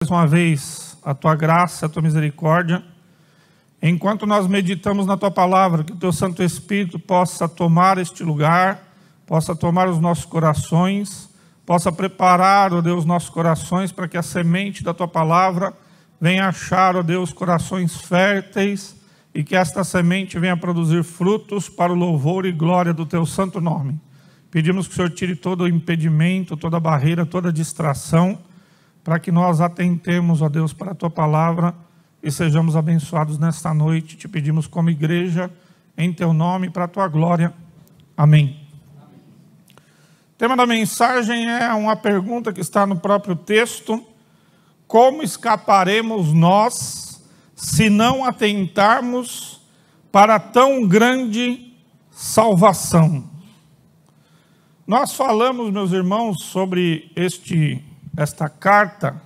mais uma vez a Tua graça, a Tua misericórdia. Enquanto nós meditamos na Tua palavra, que o Teu Santo Espírito possa tomar este lugar, possa tomar os nossos corações, possa preparar, ó Deus, nossos corações para que a semente da Tua palavra venha achar, ó Deus, corações férteis e que esta semente venha produzir frutos para o louvor e glória do Teu santo nome. Pedimos que o Senhor tire todo o impedimento, toda a barreira, toda a distração, para que nós atentemos, ó Deus, para a Tua palavra e sejamos abençoados nesta noite. Te pedimos como igreja, em Teu nome, para a Tua glória. Amém. O tema da mensagem é uma pergunta que está no próprio texto: como escaparemos nós se não atentarmos para tão grande salvação? Nós falamos, meus irmãos, sobre esta carta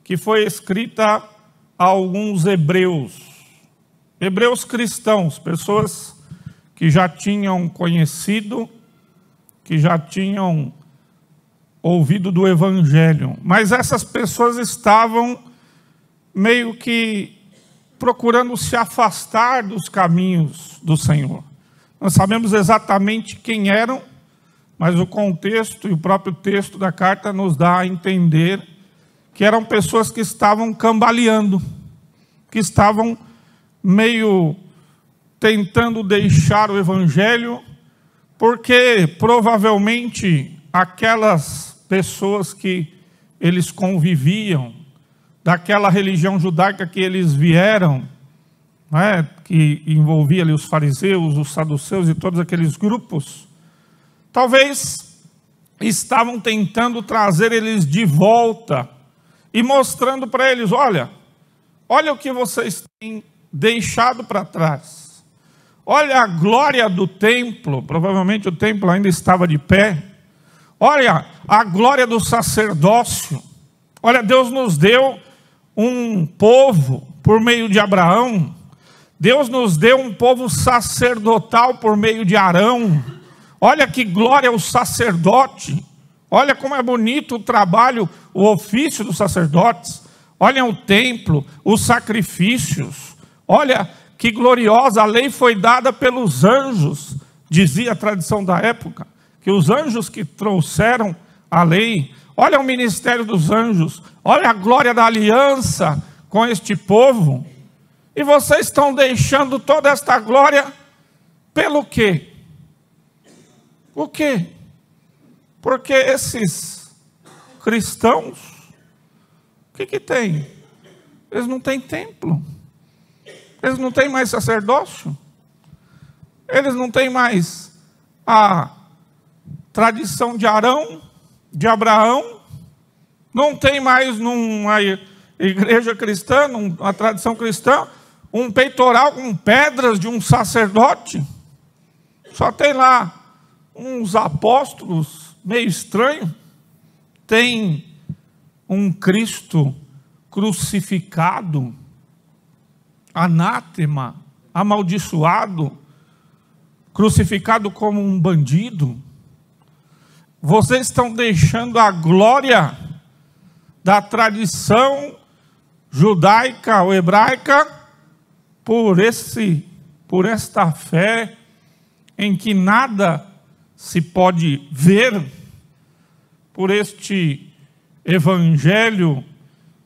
que foi escrita a alguns hebreus cristãos, pessoas que já tinham conhecido, que já tinham ouvido do Evangelho, mas essas pessoas estavam meio que procurando se afastar dos caminhos do Senhor. Nós sabemos exatamente quem eram, mas o contexto e o próprio texto da carta nos dá a entender que eram pessoas que estavam cambaleando, que estavam meio tentando deixar o Evangelho, porque provavelmente aquelas pessoas que eles conviviam, daquela religião judaica que eles vieram, né, que envolvia ali os fariseus, os saduceus e todos aqueles grupos, talvez estavam tentando trazer eles de volta e mostrando para eles: olha o que vocês têm deixado para trás. Olha a glória do templo, provavelmente o templo ainda estava de pé. Olha a glória do sacerdócio. Olha, Deus nos deu um povo por meio de Abraão. Deus nos deu um povo sacerdotal por meio de Arão. Olha que glória o sacerdote. Olha como é bonito o trabalho, o ofício dos sacerdotes. Olha o templo, os sacrifícios. Olha que gloriosa, a lei foi dada pelos anjos, dizia a tradição da época, que os anjos que trouxeram a lei. Olha o ministério dos anjos, olha a glória da aliança com este povo. E vocês estão deixando toda esta glória pelo quê? O quê? Porque esses cristãos, o que tem? Eles não têm templo. Eles não têm mais sacerdócio. Eles não têm mais a tradição de Arão, de Abraão. Não tem mais numa igreja cristã, numa tradição cristã, um peitoral com pedras de um sacerdote. Só tem lá uns apóstolos meio estranhos. Tem um Cristo crucificado, anátema, amaldiçoado, crucificado como um bandido. Vocês estão deixando a glória da tradição judaica ou hebraica por esta fé em que nada se pode ver, por este evangelho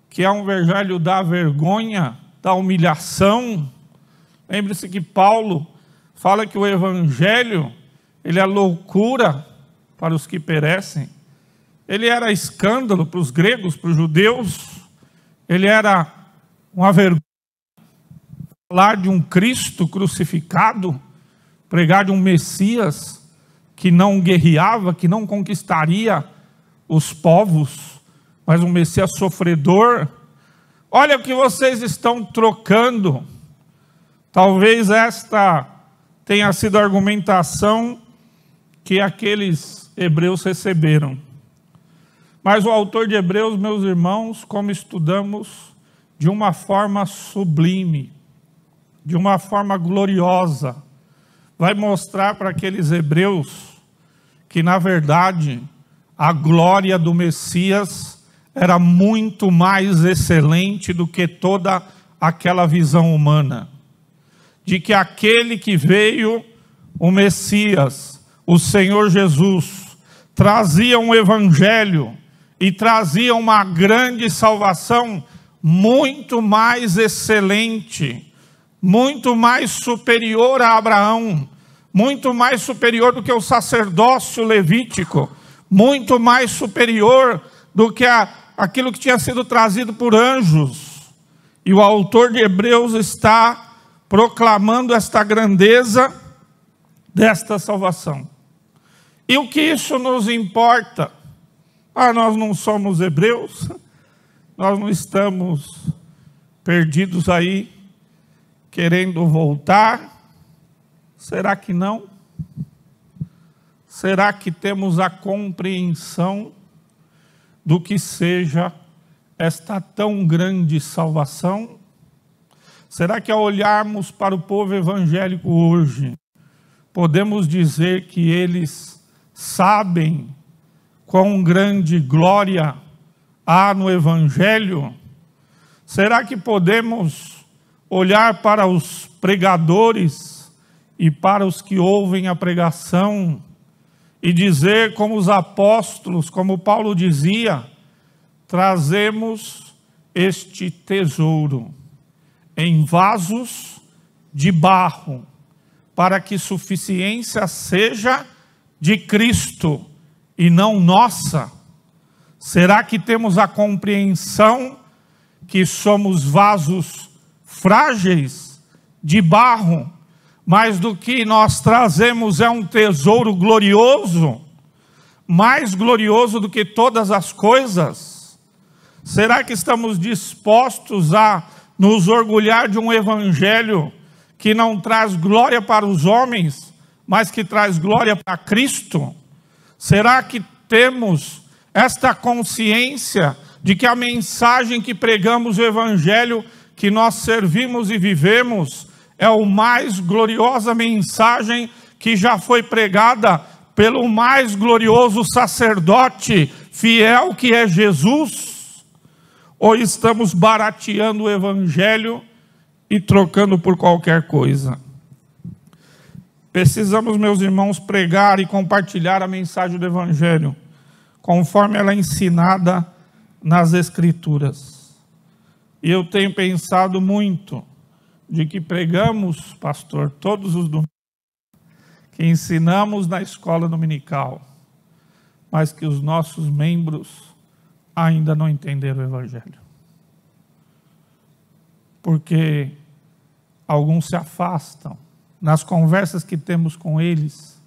que é um evangelho da vergonha, da humilhação. Lembre-se que Paulo fala que o evangelho, ele é loucura para os que perecem. Ele era escândalo para os gregos, para os judeus. Ele era uma vergonha falar de um Cristo crucificado, pregar de um Messias que não guerreava, que não conquistaria os povos, mas um Messias sofredor. Olha o que vocês estão trocando. Talvez esta tenha sido a argumentação que aqueles hebreus receberam. Mas o autor de Hebreus, meus irmãos, como estudamos, de uma forma sublime, de uma forma gloriosa, vai mostrar para aqueles hebreus que, na verdade, a glória do Messias, era muito mais excelente do que toda aquela visão humana, de que aquele que veio, o Messias, o Senhor Jesus, trazia um evangelho e trazia uma grande salvação muito mais excelente, muito mais superior a Abraão, muito mais superior do que o sacerdócio levítico, muito mais superior do que aquilo que tinha sido trazido por anjos. E o autor de Hebreus está proclamando esta grandeza desta salvação. E o que isso nos importa? Nós não somos hebreus, nós não estamos perdidos aí, querendo voltar. Será que não? Será que temos a compreensão do que seja esta tão grande salvação? Será que ao olharmos para o povo evangélico hoje, podemos dizer que eles sabem quão grande glória há no evangelho? Será que podemos olhar para os pregadores e para os que ouvem a pregação e dizer como os apóstolos, como Paulo dizia, trazemos este tesouro em vasos de barro, para que suficiência seja de Cristo e não nossa? Será que temos a compreensão que somos vasos frágeis de barro, mas do que nós trazemos é um tesouro glorioso, mais glorioso do que todas as coisas? Será que estamos dispostos a nos orgulhar de um evangelho que não traz glória para os homens, mas que traz glória para Cristo? Será que temos esta consciência de que a mensagem que pregamos, o evangelho que nós servimos e vivemos, é a mais gloriosa mensagem que já foi pregada pelo mais glorioso sacerdote fiel, que é Jesus? Ou estamos barateando o evangelho e trocando por qualquer coisa? Precisamos, meus irmãos, pregar e compartilhar a mensagem do evangelho conforme ela é ensinada nas Escrituras. E eu tenho pensado muito de que pregamos, pastor, todos os domingos, que ensinamos na escola dominical, mas que os nossos membros ainda não entenderam o evangelho. Porque alguns se afastam. Nas conversas que temos com eles,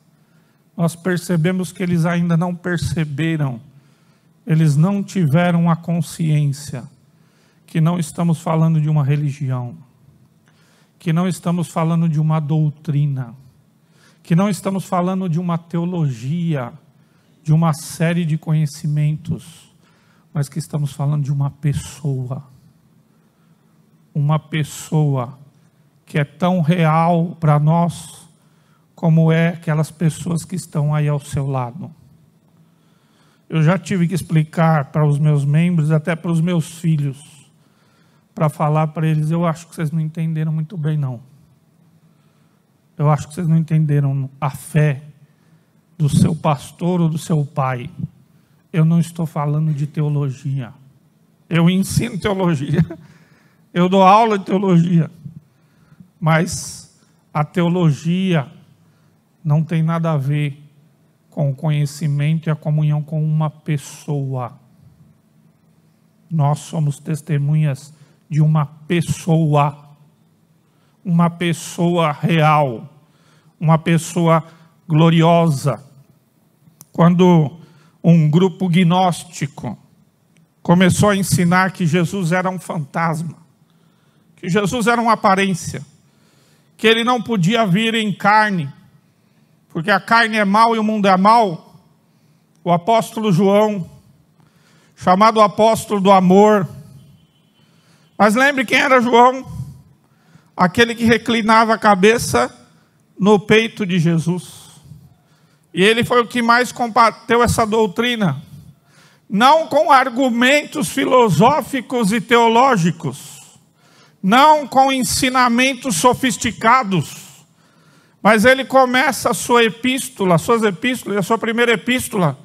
nós percebemos que eles ainda não perceberam, eles não tiveram a consciência que não estamos falando de uma religião, que não estamos falando de uma doutrina, que não estamos falando de uma teologia, de uma série de conhecimentos, mas que estamos falando de uma pessoa que é tão real para nós como é aquelas pessoas que estão aí ao seu lado. Eu já tive que explicar para os meus membros, até para os meus filhos, para falar para eles: eu acho que vocês não entenderam muito bem, não. Eu acho que vocês não entenderam a fé do seu pastor ou do seu pai. Eu não estou falando de teologia. Eu ensino teologia. Eu dou aula de teologia. Mas a teologia não tem nada a ver com o conhecimento e a comunhão com uma pessoa. Nós somos testemunhas de uma pessoa real, uma pessoa gloriosa. Quando um grupo gnóstico começou a ensinar que Jesus era um fantasma, que Jesus era uma aparência, que ele não podia vir em carne, porque a carne é mal e o mundo é mal, o apóstolo João, chamado apóstolo do amor, mas lembre quem era João? Aquele que reclinava a cabeça no peito de Jesus. E ele foi o que mais combateu essa doutrina não com argumentos filosóficos e teológicos, não com ensinamentos sofisticados, mas ele começa a sua epístola, suas epístolas, a sua primeira epístola,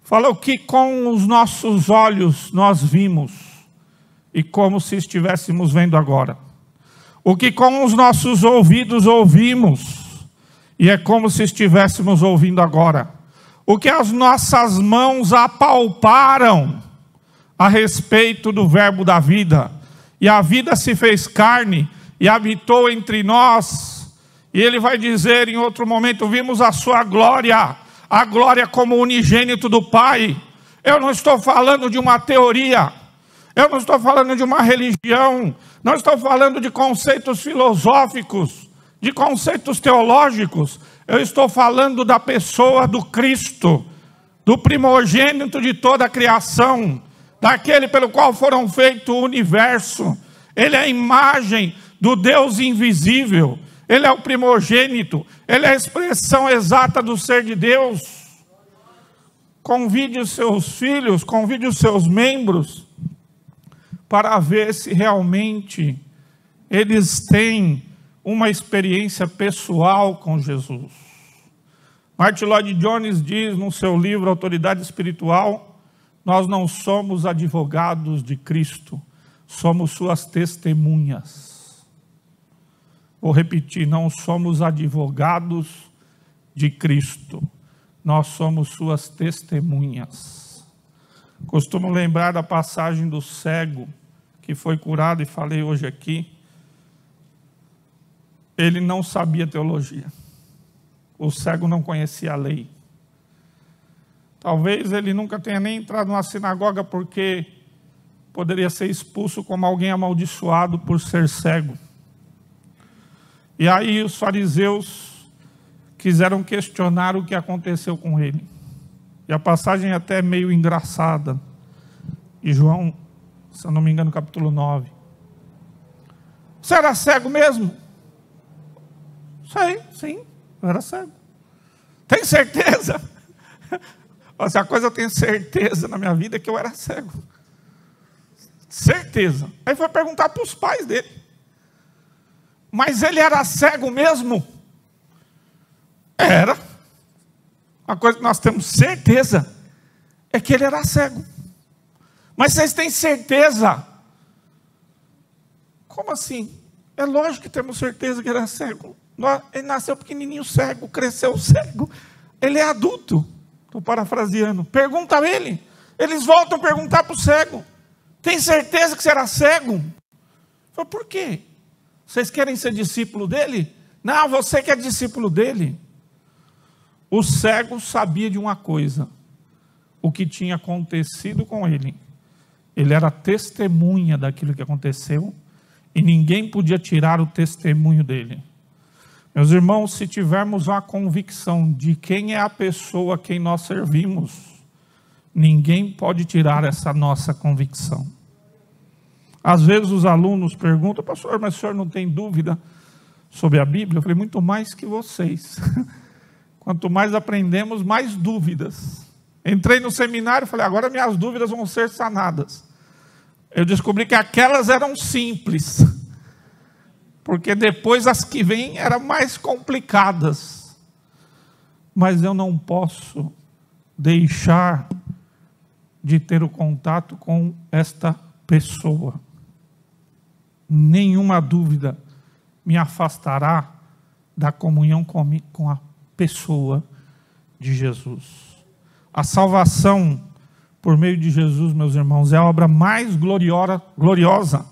fala o que com os nossos olhos nós vimos, e como se estivéssemos vendo agora. O que com os nossos ouvidos ouvimos, e é como se estivéssemos ouvindo agora. O que as nossas mãos apalparam a respeito do verbo da vida. E a vida se fez carne e habitou entre nós. E ele vai dizer em outro momento, vimos a sua glória, a glória como unigênito do Pai. Eu não estou falando de uma teoria, eu não estou falando de uma religião, não estou falando de conceitos filosóficos, de conceitos teológicos. Eu estou falando da pessoa do Cristo, do primogênito de toda a criação, daquele pelo qual foram feito o universo. Ele é a imagem do Deus invisível. Ele é o primogênito, ele é a expressão exata do ser de Deus. Convide os seus filhos, convide os seus membros, para ver se realmente eles têm uma experiência pessoal com Jesus. Martin Lloyd Jones diz no seu livro Autoridade Espiritual, nós não somos advogados de Cristo, somos suas testemunhas. Vou repetir, não somos advogados de Cristo, nós somos suas testemunhas. Costumo lembrar da passagem do cego, que foi curado, e falei hoje aqui. Ele não sabia teologia, o cego não conhecia a lei. Talvez ele nunca tenha nem entrado numa sinagoga, porque poderia ser expulso como alguém amaldiçoado por ser cego. E aí os fariseus quiseram questionar o que aconteceu com ele. E a passagem é até meio engraçada. E João, se eu não me engano, capítulo 9. Você era cego mesmo? Sei, sim, eu era cego. Tem certeza? Se a coisa eu tenho certeza na minha vida é que eu era cego. Certeza. Aí foi perguntar para os pais dele. Mas ele era cego mesmo? Era. Uma coisa que nós temos certeza é que ele era cego. Mas vocês têm certeza? Como assim? É lógico que temos certeza que ele era cego. Ele nasceu pequenininho cego, cresceu cego. Ele é adulto. Estou parafraseando. Pergunta a ele. Eles voltam a perguntar para o cego. Tem certeza que você era cego? Falei, por quê? Vocês querem ser discípulo dele? Não, você que é discípulo dele. O cego sabia de uma coisa. O que tinha acontecido com ele. Ele era testemunha daquilo que aconteceu. E ninguém podia tirar o testemunho dele. Meus irmãos, se tivermos uma convicção de quem é a pessoa a quem nós servimos, ninguém pode tirar essa nossa convicção. Às vezes os alunos perguntam, pastor, mas o senhor não tem dúvida sobre a Bíblia? Eu falei, muito mais que vocês. Quanto mais aprendemos, mais dúvidas. Entrei no seminário e falei, agora minhas dúvidas vão ser sanadas. Eu descobri que aquelas eram simples. Porque depois as que vêm eram mais complicadas. Mas eu não posso deixar de ter o contato com esta pessoa. Nenhuma dúvida me afastará da comunhão com a pessoa de Jesus. A salvação por meio de Jesus, meus irmãos, é a obra mais gloriosa.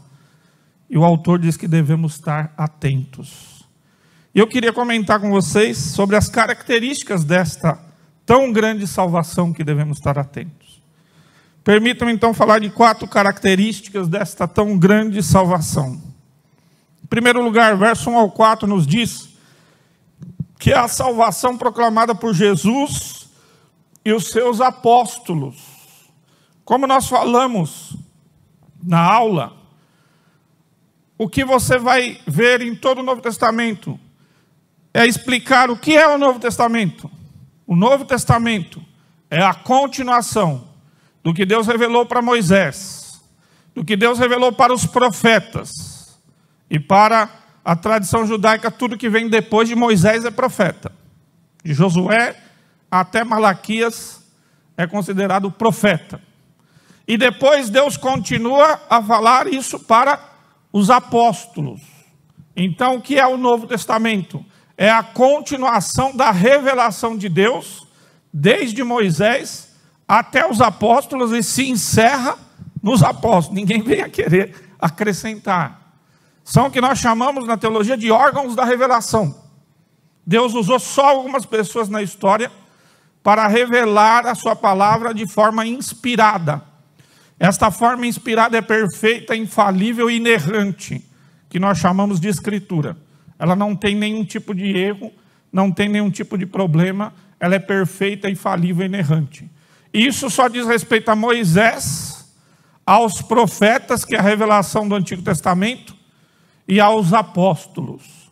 E o autor diz que devemos estar atentos. E eu queria comentar com vocês sobre as características desta tão grande salvação que devemos estar atentos. Permitam-me então falar de 4 características desta tão grande salvação. Em primeiro lugar, verso 1 ao 4 nos diz que é a salvação proclamada por Jesus e os seus apóstolos. Como nós falamos na aula, o que você vai ver em todo o Novo Testamento é explicar o que é o Novo Testamento. O Novo Testamento é a continuação do que Deus revelou para Moisés, do que Deus revelou para os profetas, e para a tradição judaica, tudo que vem depois de Moisés é profeta. De Josué até Malaquias é considerado profeta. E depois Deus continua a falar isso para os apóstolos. Então, o que é o Novo Testamento? É a continuação da revelação de Deus, desde Moisés até os apóstolos, e se encerra nos apóstolos. Ninguém vem a querer acrescentar. São o que nós chamamos na teologia de órgãos da revelação. Deus usou só algumas pessoas na história para revelar a sua palavra de forma inspirada. Esta forma inspirada é perfeita, infalível e inerrante, que nós chamamos de Escritura. Ela não tem nenhum tipo de erro, não tem nenhum tipo de problema, ela é perfeita, infalível e inerrante. Isso só diz respeito a Moisés, aos profetas, que é a revelação do Antigo Testamento, e aos apóstolos.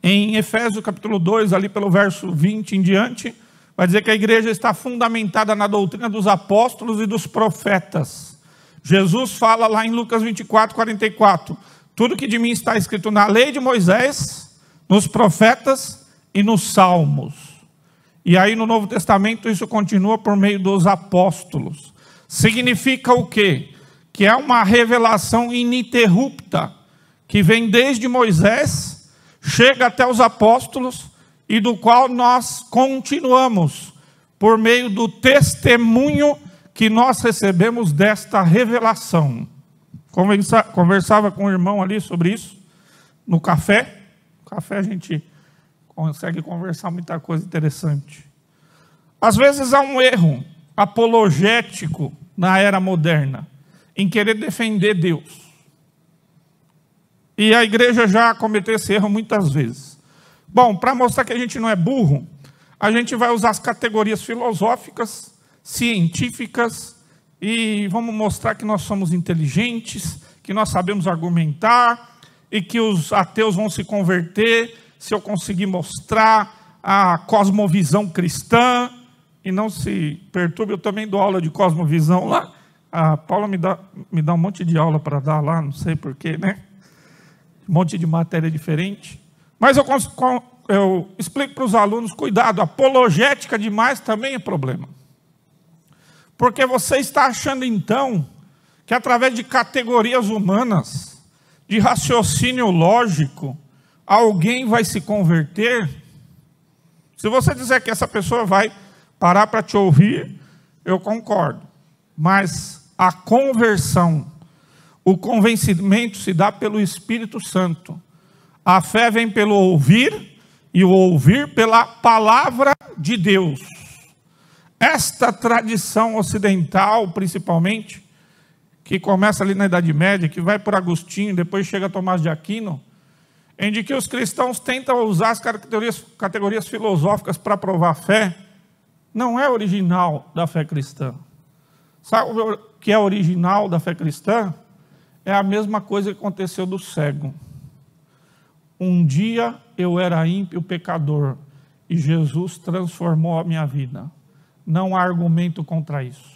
Em Efésios capítulo 2, ali pelo verso 20 em diante, vai dizer que a igreja está fundamentada na doutrina dos apóstolos e dos profetas. Jesus fala lá em Lucas 24, 44, tudo que de mim está escrito na lei de Moisés, nos profetas e nos salmos. E aí no Novo Testamento isso continua por meio dos apóstolos. Significa o quê? Que é uma revelação ininterrupta, que vem desde Moisés, chega até os apóstolos, e do qual nós continuamos por meio do testemunho que nós recebemos desta revelação. Conversava com o irmão ali sobre isso, no café. No café a gente consegue conversar muita coisa interessante. Às vezes há um erro apologético na era moderna, em querer defender Deus. E a igreja já cometeu esse erro muitas vezes. Bom, para mostrar que a gente não é burro, a gente vai usar as categorias filosóficas, científicas, e vamos mostrar que nós somos inteligentes, que nós sabemos argumentar, e que os ateus vão se converter se eu conseguir mostrar a cosmovisão cristã. E não se perturbe, eu também dou aula de cosmovisão lá. A Paula me dá um monte de aula para dar lá, não sei porquê, né? Um monte de matéria diferente. Mas eu explico para os alunos, cuidado, apologética demais também é problema. Porque você está achando então que através de categorias humanas, de raciocínio lógico, alguém vai se converter? Se você dizer que essa pessoa vai parar para te ouvir, eu concordo. Mas a conversão, o convencimento se dá pelo Espírito Santo. A fé vem pelo ouvir, e o ouvir pela palavra de Deus. Esta tradição ocidental, principalmente, que começa ali na Idade Média, que vai por Agostinho, depois chega a Tomás de Aquino, em que os cristãos tentam usar as categorias filosóficas para provar a fé, não é original da fé cristã. Sabe o que é original da fé cristã? É a mesma coisa que aconteceu do cego. Um dia eu era ímpio pecador, e Jesus transformou a minha vida. Não há argumento contra isso.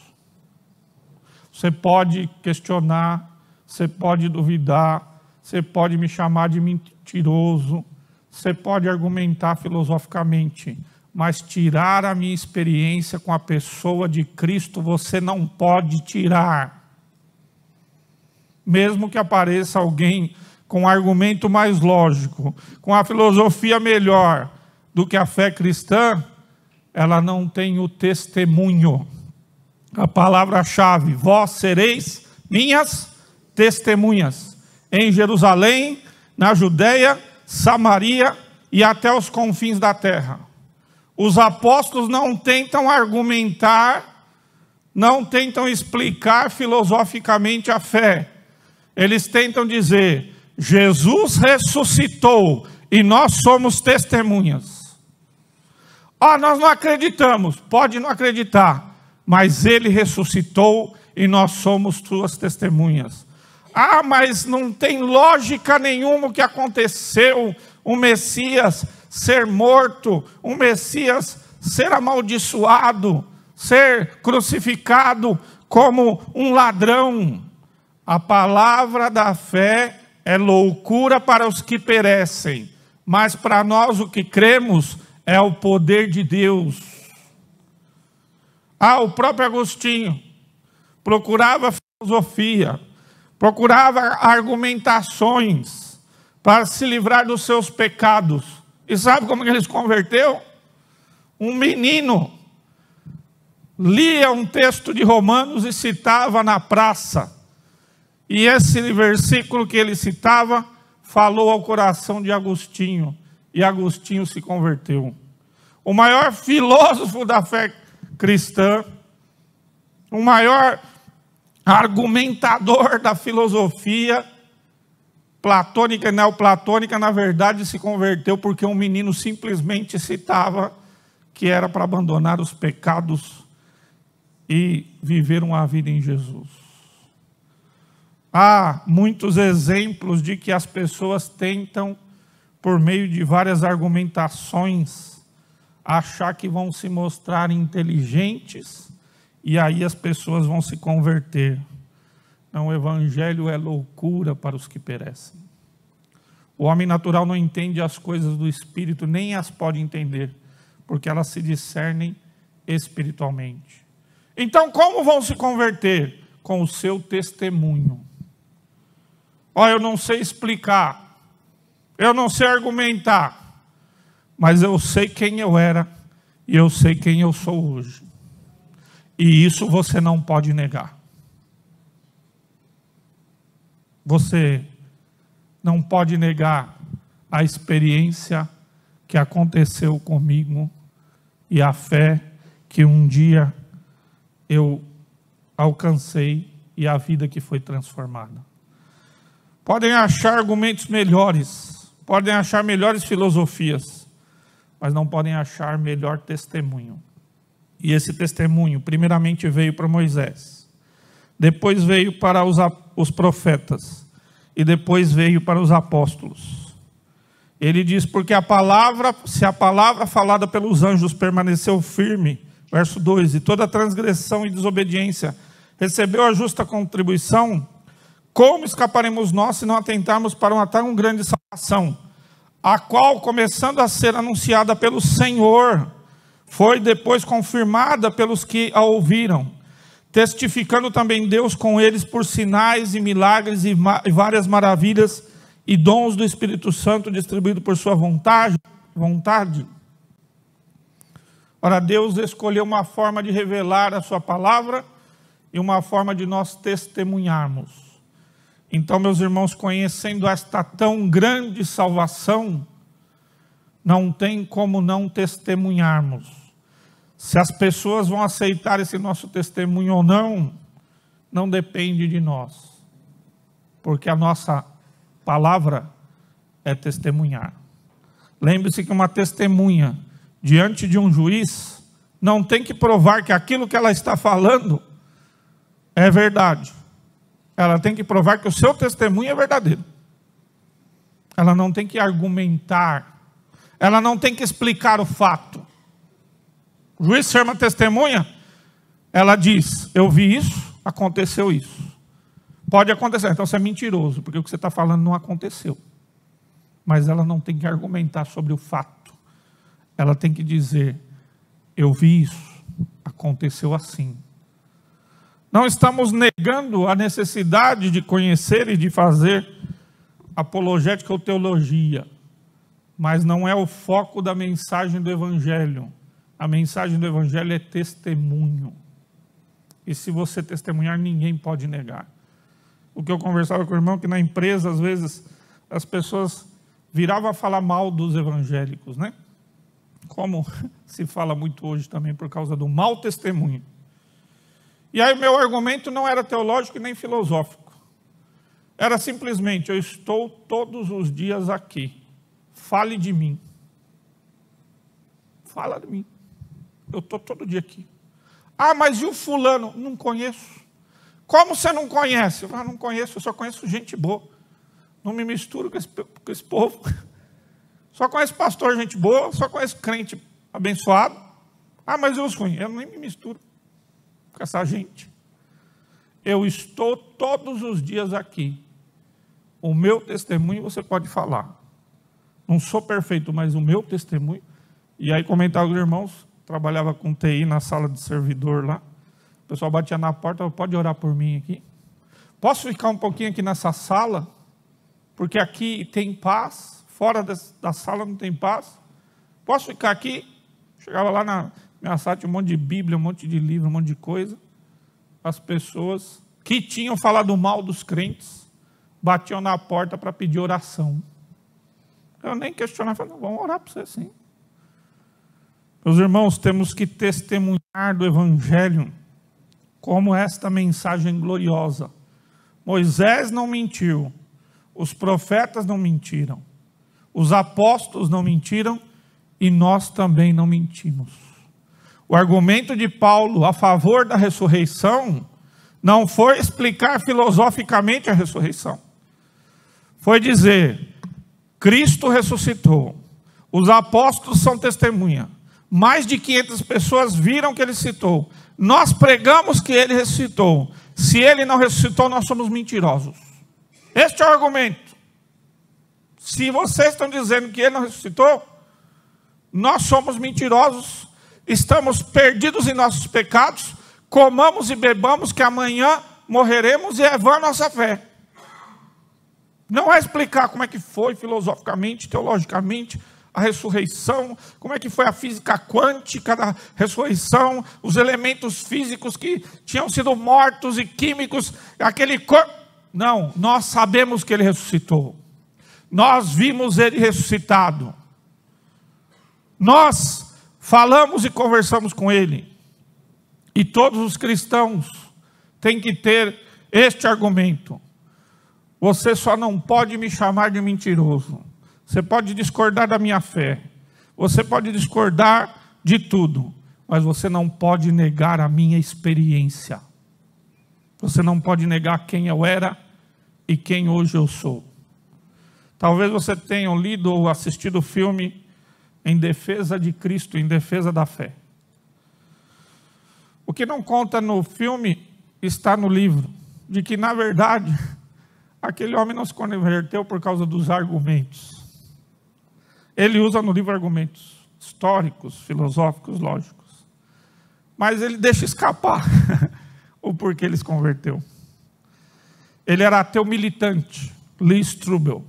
Você pode questionar, você pode duvidar, você pode me chamar de mentiroso, você pode argumentar filosoficamente, mas tirar a minha experiência com a pessoa de Cristo, você não pode tirar. Mesmo que apareça alguém com um argumento mais lógico, com a filosofia melhor do que a fé cristã, ela não tem o testemunho. A palavra-chave, vós sereis minhas testemunhas, em Jerusalém, na Judeia, Samaria e até os confins da terra. Os apóstolos não tentam argumentar, não tentam explicar filosoficamente a fé. Eles tentam dizer, Jesus ressuscitou e nós somos testemunhas. Nós não acreditamos, pode não acreditar, mas Ele ressuscitou e nós somos suas testemunhas. Mas não tem lógica nenhuma o que aconteceu, o Messias ser morto, o Messias ser amaldiçoado, ser crucificado como um ladrão. A palavra da fé é loucura para os que perecem, mas para nós o que cremos é o poder de Deus. O próprio Agostinho procurava filosofia, procurava argumentações para se livrar dos seus pecados. E sabe como que ele se converteu? Um menino lia um texto de Romanos e citava na praça. E esse versículo que ele citava falou ao coração de Agostinho. E Agostinho se converteu. O maior filósofo da fé cristã, o maior argumentador da filosofia platônica e neoplatônica, na verdade, se converteu porque um menino simplesmente citava que era para abandonar os pecados e viver uma vida em Jesus. Há muitos exemplos de que as pessoas tentam, por meio de várias argumentações, achar que vão se mostrar inteligentes e aí as pessoas vão se converter. Não, o evangelho é loucura para os que perecem. O homem natural não entende as coisas do Espírito, nem as pode entender, porque elas se discernem espiritualmente. Então, como vão se converter? Com o seu testemunho. Eu não sei explicar, eu não sei argumentar, mas eu sei quem eu era e eu sei quem eu sou hoje. E isso você não pode negar. Você não pode negar a experiência que aconteceu comigo e a fé que um dia eu alcancei e a vida que foi transformada. Podem achar argumentos melhores, podem achar melhores filosofias, mas não podem achar melhor testemunho. E esse testemunho, primeiramente, veio para Moisés, depois veio para os profetas, e depois veio para os apóstolos. Ele diz, porque se a palavra falada pelos anjos permaneceu firme, verso 2, e toda transgressão e desobediência recebeu a justa contribuição, como escaparemos nós se não atentarmos para uma tão grande salvação, a qual, começando a ser anunciada pelo Senhor, foi depois confirmada pelos que a ouviram, testificando também Deus com eles por sinais e milagres e várias maravilhas e dons do Espírito Santo distribuído por sua vontade. Ora, Deus escolheu uma forma de revelar a sua palavra e uma forma de nós testemunharmos. Então, meus irmãos, conhecendo esta tão grande salvação, não tem como não testemunharmos. Se as pessoas vão aceitar esse nosso testemunho ou não, não depende de nós. Porque a nossa palavra é testemunhar. Lembre-se que uma testemunha diante de um juiz não tem que provar que aquilo que ela está falando é verdade. Ela tem que provar que o seu testemunho é verdadeiro. Ela não tem que argumentar. Ela não tem que explicar o fato. O juiz chama testemunha, ela diz, eu vi isso, aconteceu isso. Pode acontecer, então você é mentiroso, porque o que você está falando não aconteceu. Mas ela não tem que argumentar sobre o fato. Ela tem que dizer, eu vi isso, aconteceu assim. Não estamos negando a necessidade de conhecer e de fazer apologética ou teologia, mas não é o foco da mensagem do Evangelho. A mensagem do Evangelho é testemunho. E se você testemunhar, ninguém pode negar. O que eu conversava com o irmão, que na empresa, às vezes, as pessoas viravam a falar mal dos evangélicos, né? Como se fala muito hoje também por causa do mau testemunho. E aí o meu argumento não era teológico e nem filosófico. Era simplesmente, eu estou todos os dias aqui. Fale de mim. Fala de mim. Eu estou todo dia aqui. Mas e o fulano? Não conheço. Como você não conhece? Eu não conheço, eu só conheço gente boa. Não me misturo com esse povo. Só conheço pastor, gente boa, só conheço crente abençoado. Mas eu os ruins, eu nem me misturo. com essa gente. Eu estou todos os dias aqui. O meu testemunho você pode falar. Não sou perfeito, mas o meu testemunho. E aí comentava com os irmãos, trabalhava com TI na sala de servidor lá. O pessoal batia na porta, pode orar por mim aqui? Posso ficar um pouquinho aqui nessa sala? Porque aqui tem paz, fora da sala não tem paz. Posso ficar aqui? Chegava lá na minha sala, tinha um monte de Bíblia, um monte de livro, um monte de coisa. As pessoas que tinham falado mal dos crentes batiam na porta para pedir oração. Eu nem questionava, falei, não, vamos orar para você sim. Meus irmãos, temos que testemunhar do Evangelho como esta mensagem gloriosa. Moisés não mentiu, os profetas não mentiram, os apóstolos não mentiram e nós também não mentimos. O argumento de Paulo a favor da ressurreição não foi explicar filosoficamente a ressurreição. Foi dizer, Cristo ressuscitou, os apóstolos são testemunha, mais de 500 pessoas viram que ele ressuscitou, nós pregamos que ele ressuscitou, se ele não ressuscitou nós somos mentirosos. Este é o argumento. Se vocês estão dizendo que ele não ressuscitou, nós somos mentirosos, estamos perdidos em nossos pecados, comamos e bebamos que amanhã morreremos e é vã a nossa fé. Não é explicar como é que foi filosoficamente, teologicamente, a ressurreição, como é que foi a física quântica da ressurreição, os elementos físicos que tinham sido mortos e químicos, aquele corpo. Não, nós sabemos que ele ressuscitou. Nós vimos ele ressuscitado. Nós falamos e conversamos com ele. E todos os cristãos têm que ter este argumento. Você só não pode me chamar de mentiroso. Você pode discordar da minha fé. Você pode discordar de tudo. Mas você não pode negar a minha experiência. Você não pode negar quem eu era e quem hoje eu sou. Talvez você tenha lido ou assistido o filme Em Defesa de Cristo, Em Defesa da Fé. O que não conta no filme está no livro. De que, na verdade, aquele homem não se converteu por causa dos argumentos. Ele usa no livro argumentos históricos, filosóficos, lógicos. Mas ele deixa escapar o porquê ele se converteu. Ele era ateu militante, Lee Strobel.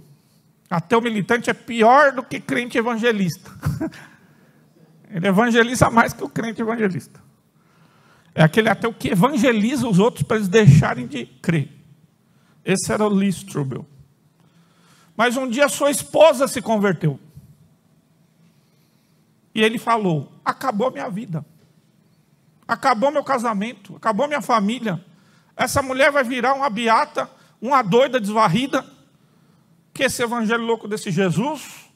Ateu militante é pior do que crente evangelista. Ele evangeliza mais que o crente evangelista. É aquele ateu que evangeliza os outros para eles deixarem de crer. Esse era o Lee Strobel. Mas um dia sua esposa se converteu. E ele falou, acabou minha vida. Acabou meu casamento, acabou minha família. Essa mulher vai virar uma beata, uma doida desvarrida, que esse evangelho louco desse Jesus,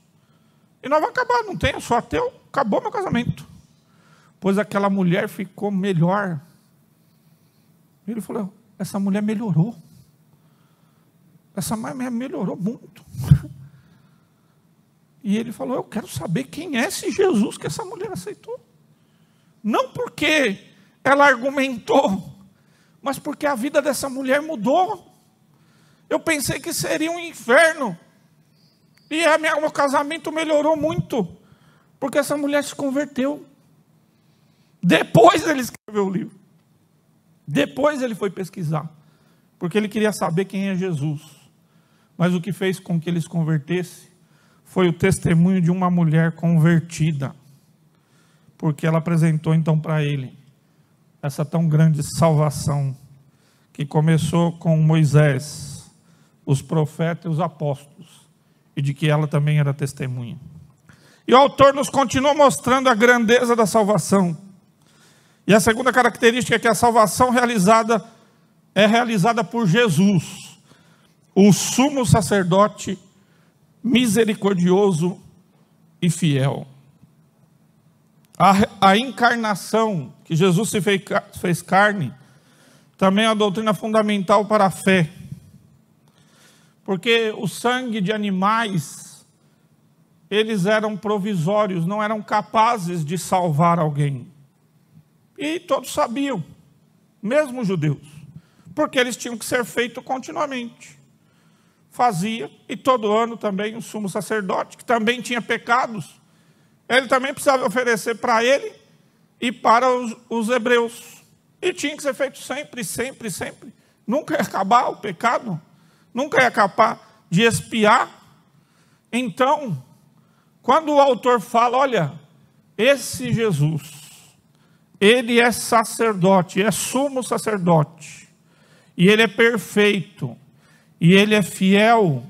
e nós vamos acabar, não tem, eu sou ateu, acabou meu casamento. Pois aquela mulher ficou melhor. Ele falou, essa mulher melhorou. Essa mulher melhorou muito. E ele falou, eu quero saber quem é esse Jesus que essa mulher aceitou. Não porque ela argumentou, mas porque a vida dessa mulher mudou. Eu pensei que seria um inferno. E meu casamento melhorou muito, porque essa mulher se converteu. Depois ele escreveu o livro. Depois ele foi pesquisar, porque ele queria saber quem é Jesus. Mas o que fez com que ele se convertesse foi o testemunho de uma mulher convertida, porque ela apresentou então para ele essa tão grande salvação, que começou com Moisés, os profetas e os apóstolos, e de que ela também era testemunha. E o autor nos continua mostrando a grandeza da salvação. E a segunda característica é que a salvação é realizada por Jesus, o sumo sacerdote misericordioso e fiel. A encarnação, que Jesus se fez carne, também é uma doutrina fundamental para a fé. Porque o sangue de animais, eles eram provisórios, não eram capazes de salvar alguém. E todos sabiam. mesmo judeus, porque eles tinham que ser feitos continuamente. Fazia, e todo ano também o sumo sacerdote, que também tinha pecados, ele também precisava oferecer para ele e para os hebreus. E tinha que ser feito sempre, sempre, sempre. Nunca ia acabar o pecado, nunca ia acabar de expiar. Então, quando o autor fala, olha, esse Jesus, ele é sacerdote, é sumo sacerdote, e ele é perfeito, e ele é fiel,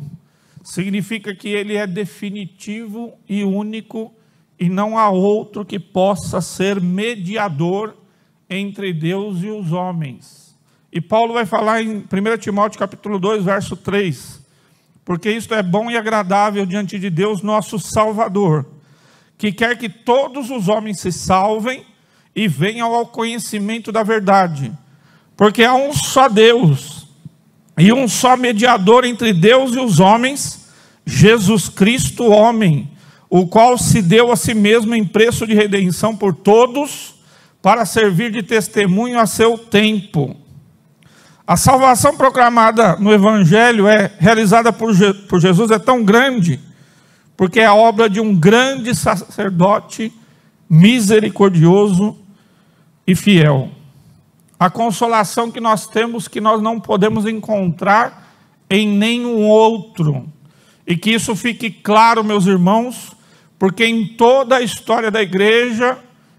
significa que ele é definitivo e único, e não há outro que possa ser mediador entre Deus e os homens. E Paulo vai falar em 1 Timóteo capítulo 2, verso 3, porque isto é bom e agradável diante de Deus nosso Salvador, que quer que todos os homens se salvem e venham ao conhecimento da verdade, porque há um só Deus, e um só mediador entre Deus e os homens, Jesus Cristo, homem, o qual se deu a si mesmo em preço de redenção por todos, para servir de testemunho a seu tempo. A salvação proclamada no Evangelho realizada por Jesus é tão grande, porque é a obra de um grande sacerdote misericordioso e fiel. A consolação que nós temos, que nós não podemos encontrar em nenhum outro. E que isso fique claro, meus irmãos, porque em toda a história da igreja,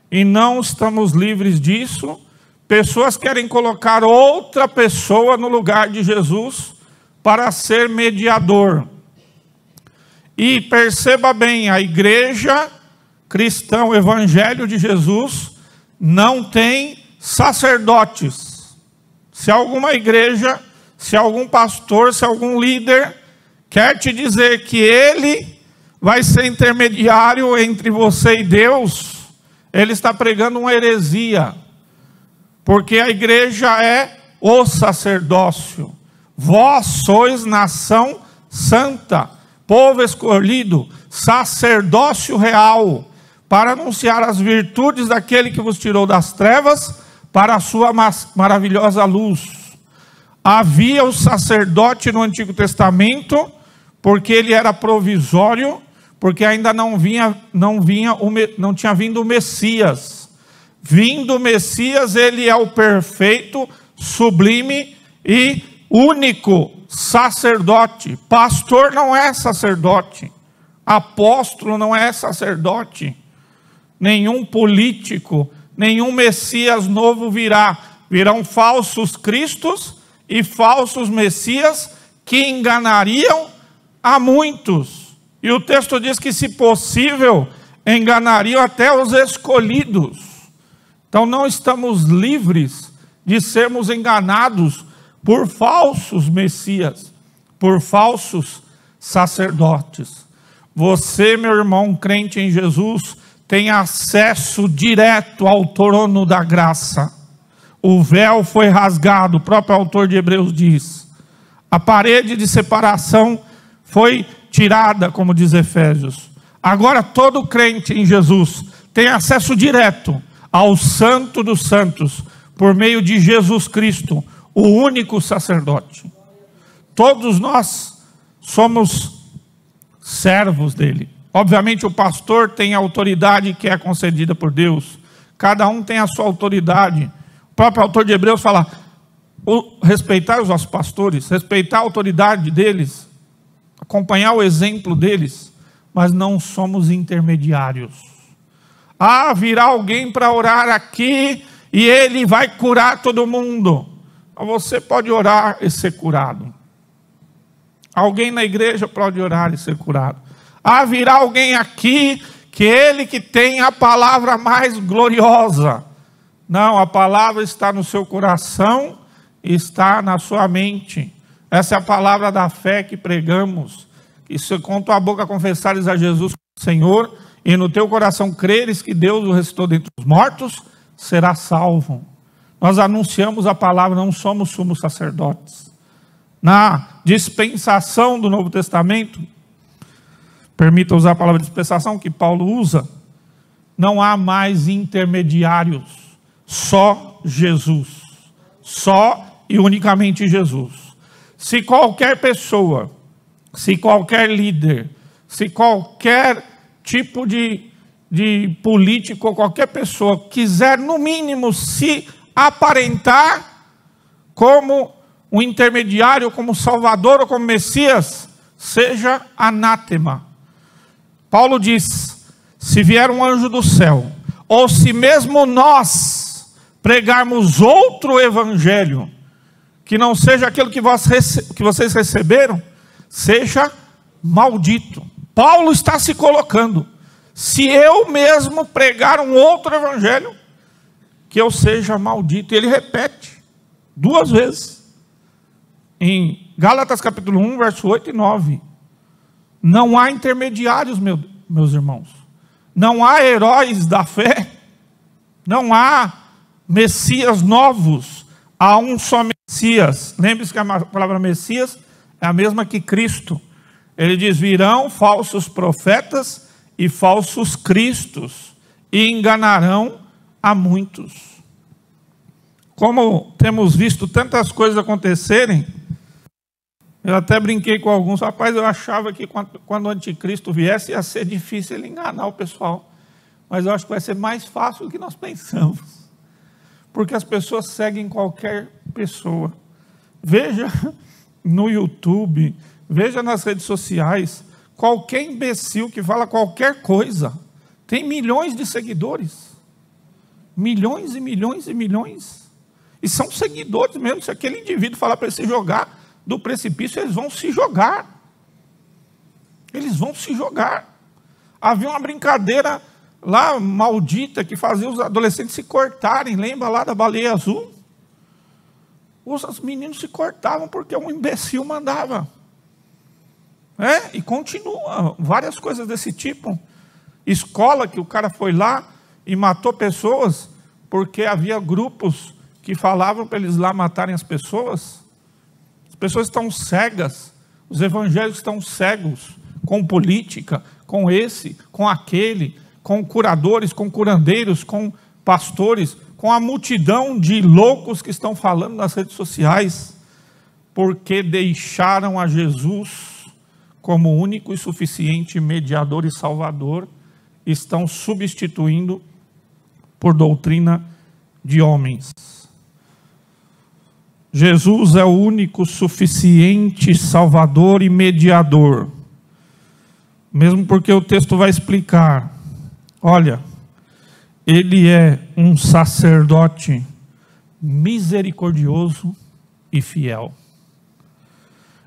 e não estamos livres disso, pessoas querem colocar outra pessoa no lugar de Jesus para ser mediador. E perceba bem, a igreja cristã, o evangelho de Jesus, não tem sacerdotes. Se alguma igreja, se algum pastor, se algum líder quer te dizer que ele vai ser intermediário entre você e Deus, ele está pregando uma heresia, porque a igreja é o sacerdócio. Vós sois nação santa, povo escolhido, sacerdócio real, para anunciar as virtudes daquele que vos tirou das trevas para a sua maravilhosa luz. Havia o sacerdote no Antigo Testamento, porque ele era provisório, porque ainda não tinha vindo o Messias. Vindo o Messias, ele é o perfeito, sublime e único sacerdote. Pastor não é sacerdote, apóstolo não é sacerdote, nenhum político, nenhum Messias novo virá. Virão falsos cristos e falsos messias que enganariam a muitos. E o texto diz que, se possível, enganariam até os escolhidos. Então não estamos livres de sermos enganados por falsos messias, por falsos sacerdotes. Você, meu irmão crente em Jesus, tem acesso direto ao trono da graça. O véu foi rasgado, o próprio autor de Hebreus diz. A parede de separação foi tirada, como diz Efésios. Agora todo crente em Jesus tem acesso direto ao Santo dos Santos, por meio de Jesus Cristo, o único sacerdote. Todos nós somos servos dele. Obviamente o pastor tem a autoridade que é concedida por Deus. Cada um tem a sua autoridade. O próprio autor de Hebreus fala, respeitar os nossos pastores, respeitar a autoridade deles, acompanhar o exemplo deles, mas não somos intermediários. Virá alguém para orar aqui e ele vai curar todo mundo. Você pode orar e ser curado. Alguém na igreja pode orar e ser curado. Virá alguém aqui que ele que tem a palavra mais gloriosa. Não, a palavra está no seu coração e está na sua mente. Essa é a palavra da fé que pregamos. E se com tua boca confessares a Jesus Senhor, e no teu coração creres que Deus o ressuscitou dentre os mortos, será salvo. Nós anunciamos a palavra, não somos sumos sacerdotes. Na dispensação do Novo Testamento, permita usar a palavra dispensação que Paulo usa, não há mais intermediários, só Jesus. só e unicamente Jesus. Se qualquer pessoa, se qualquer líder, se qualquer tipo de político, qualquer pessoa quiser, no mínimo, se aparentar como um intermediário, como Salvador ou como Messias, seja anátema. Paulo diz: se vier um anjo do céu, ou se mesmo nós pregarmos outro evangelho, que não seja aquilo que vocês receberam, seja maldito. Paulo está se colocando: se eu mesmo pregar um outro evangelho, que eu seja maldito. E ele repete 2 vezes. Em Gálatas capítulo 1, verso 8 e 9. Não há intermediários, meus irmãos. Não há heróis da fé. Não há Messias novos. Há um só Messias. Lembre-se que a palavra Messias é a mesma que Cristo. Ele diz: virão falsos profetas e falsos cristos, e enganarão a muitos. Como temos visto tantas coisas acontecerem, eu até brinquei com alguns: rapaz, eu achava que quando o anticristo viesse ia ser difícil ele enganar o pessoal, mas eu acho que vai ser mais fácil do que nós pensamos, porque as pessoas seguem qualquer pessoa. Veja no YouTube, veja nas redes sociais, qualquer imbecil que fala qualquer coisa tem milhões de seguidores, milhões e milhões e milhões, e são seguidores mesmo. Se aquele indivíduo falar para ele se jogar do precipício, eles vão se jogar. Eles vão se jogar. Havia uma brincadeira lá maldita que fazia os adolescentes se cortarem. Lembra lá da baleia azul? Os meninos se cortavam porque um imbecil mandava. E continua. Várias coisas desse tipo. Escola que o cara foi lá e matou pessoas porque havia grupos que falavam para eles lá matarem as pessoas. As pessoas estão cegas, os evangélicos estão cegos com política, com esse, com aquele, com curadores, com curandeiros, com pastores, com a multidão de loucos que estão falando nas redes sociais, porque deixaram a Jesus como único e suficiente mediador e salvador, estão substituindo por doutrina de homens. Jesus é o único suficiente Salvador e mediador. Mesmo porque o texto vai explicar. Olha, ele é um sacerdote misericordioso e fiel.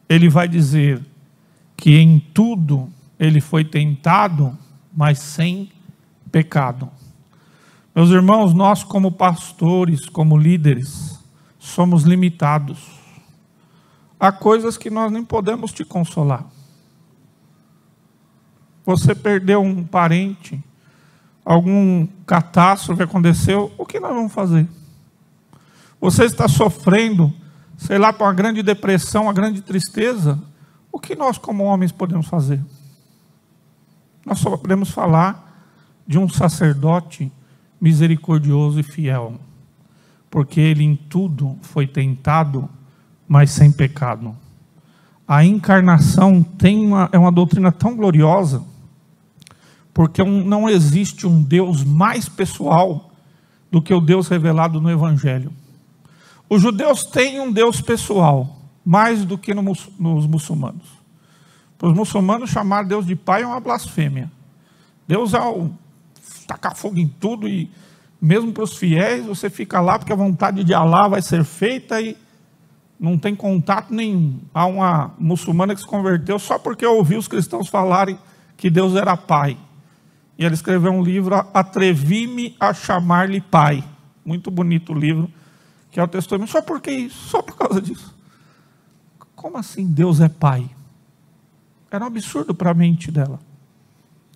Ele vai dizer que em tudo ele foi tentado, mas sem pecado. Meus irmãos, nós como pastores, como líderes, somos limitados. Há coisas que nós nem podemos te consolar. Você perdeu um parente, algum catástrofe aconteceu, o que nós vamos fazer? Você está sofrendo, sei lá, por uma grande depressão, uma grande tristeza, o que nós como homens podemos fazer? Nós só podemos falar de um sacerdote misericordioso e fiel, porque ele em tudo foi tentado, mas sem pecado. A encarnação é uma doutrina tão gloriosa, porque não existe um Deus mais pessoal do que o Deus revelado no Evangelho. Os judeus têm um Deus pessoal, mais do que nos muçulmanos. Para os muçulmanos, chamar Deus de pai é uma blasfêmia. Deus é o tacar fogo em tudo, e mesmo para os fiéis, você fica lá porque a vontade de Alá vai ser feita e não tem contato nenhum. Há uma muçulmana que se converteu só porque ouviu os cristãos falarem que Deus era pai. E ela escreveu um livro, Atrevi-me a chamar-lhe pai. Muito bonito o livro, que é o testemunho. Só por que isso? Só por causa disso. Como assim Deus é pai? Era um absurdo para a mente dela.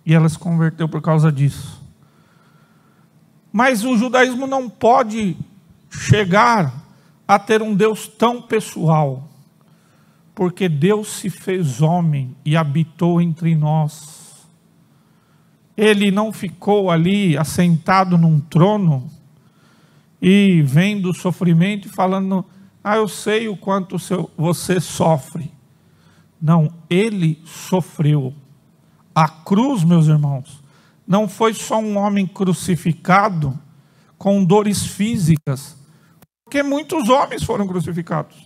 E ela se converteu por causa disso. Mas o judaísmo não pode chegar a ter um Deus tão pessoal, porque Deus se fez homem e habitou entre nós. Ele não ficou ali assentado num trono e vendo o sofrimento e falando, eu sei o quanto você sofre. Não, ele sofreu. A cruz, meus irmãos, não foi só um homem crucificado com dores físicas, porque muitos homens foram crucificados.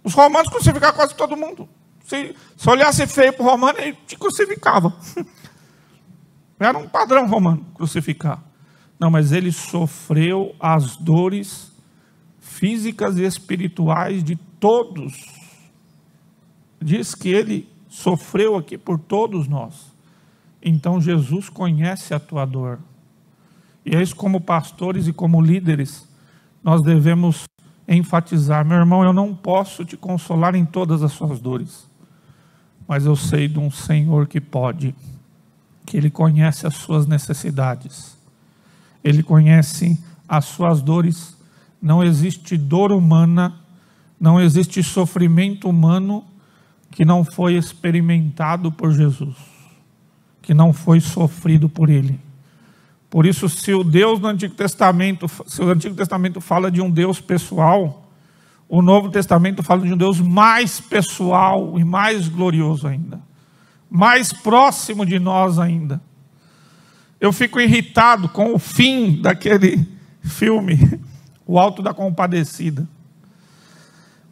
Os romanos crucificavam quase todo mundo. Se olhasse feio para o romano, ele te crucificava. Era um padrão romano crucificar. Não, mas ele sofreu as dores físicas e espirituais de todos. Diz que ele sofreu aqui por todos nós. Então Jesus conhece a tua dor. E é isso, como pastores e como líderes, nós devemos enfatizar. Meu irmão, eu não posso te consolar em todas as suas dores, mas eu sei de um Senhor que pode, que Ele conhece as suas necessidades, Ele conhece as suas dores. Não existe dor humana, não existe sofrimento humano que não foi experimentado por Jesus, que não foi sofrido por Ele. Por isso, se o Deus do Antigo Testamento, se o Antigo Testamento fala de um Deus pessoal, o Novo Testamento fala de um Deus mais pessoal e mais glorioso ainda, mais próximo de nós ainda. Eu fico irritado com o fim daquele filme, O Alto da Compadecida,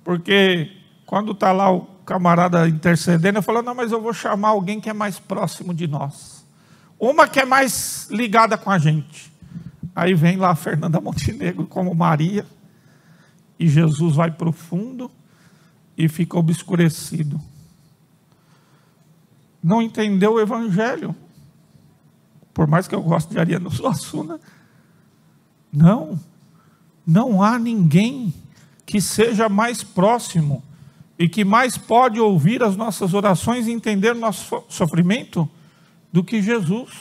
porque quando está lá o camarada intercedendo, eu falo, não, mas eu vou chamar alguém que é mais próximo de nós, uma que é mais ligada com a gente. Aí vem lá a Fernanda Montenegro como Maria, e Jesus vai para o fundo e fica obscurecido. Não entendeu o Evangelho. Por mais que eu goste de Ariano Suassuna, não há ninguém que seja mais próximo e que mais pode ouvir as nossas orações e entender o nosso sofrimento do que Jesus.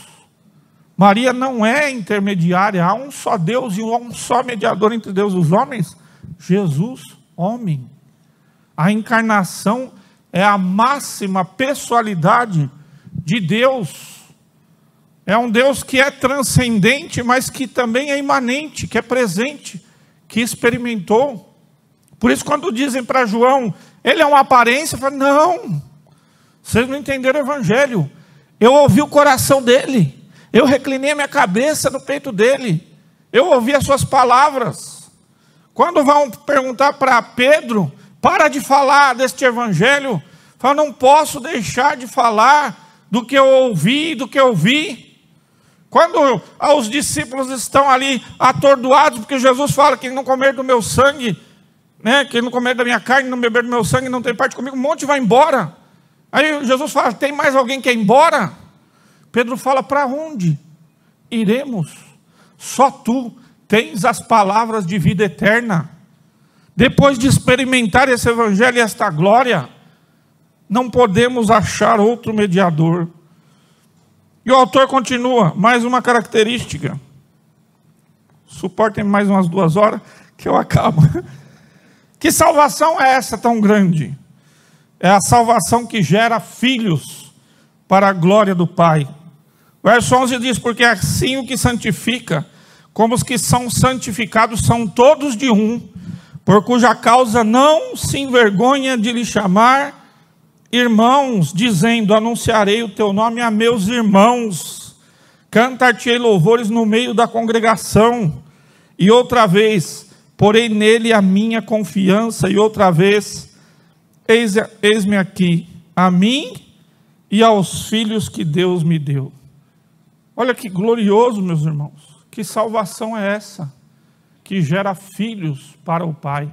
Maria não é intermediária, há um só Deus e um só mediador entre Deus e os homens, Jesus, homem. A encarnação é a máxima pessoalidade de Deus. É um Deus que é transcendente, mas que também é imanente, que é presente, que experimentou. Por isso, quando dizem para João, ele é uma aparência, eu falo, não, vocês não entenderam o Evangelho. Eu ouvi o coração dele, eu reclinei a minha cabeça no peito dele, eu ouvi as suas palavras. Quando vão perguntar para Pedro, para de falar deste Evangelho, fala, não posso deixar de falar do que eu ouvi, do que eu vi. Quando os discípulos estão ali atordoados, porque Jesus fala que não comer do meu sangue, quem não comer da minha carne, não beber do meu sangue, não tem parte comigo, um monte vai embora. Aí Jesus fala, tem mais alguém que quer ir embora? Pedro fala, para onde iremos? Só tu tens as palavras de vida eterna. Depois de experimentar esse Evangelho e esta glória, não podemos achar outro mediador. E o autor continua, mais uma característica. Suportem mais umas 2 horas, que eu acabo. Que salvação é essa tão grande? É a salvação que gera filhos para a glória do Pai. Verso 11 diz, porque assim o que santifica, como os que são santificados, são todos de um, por cuja causa não se envergonha de lhe chamar irmãos, dizendo, anunciarei o teu nome a meus irmãos, cantar-te-ei louvores no meio da congregação, e outra vez, porei nele a minha confiança, e outra vez, eis-me aqui, a mim e aos filhos que Deus me deu. Olha que glorioso, meus irmãos, que salvação é essa, que gera filhos para o Pai.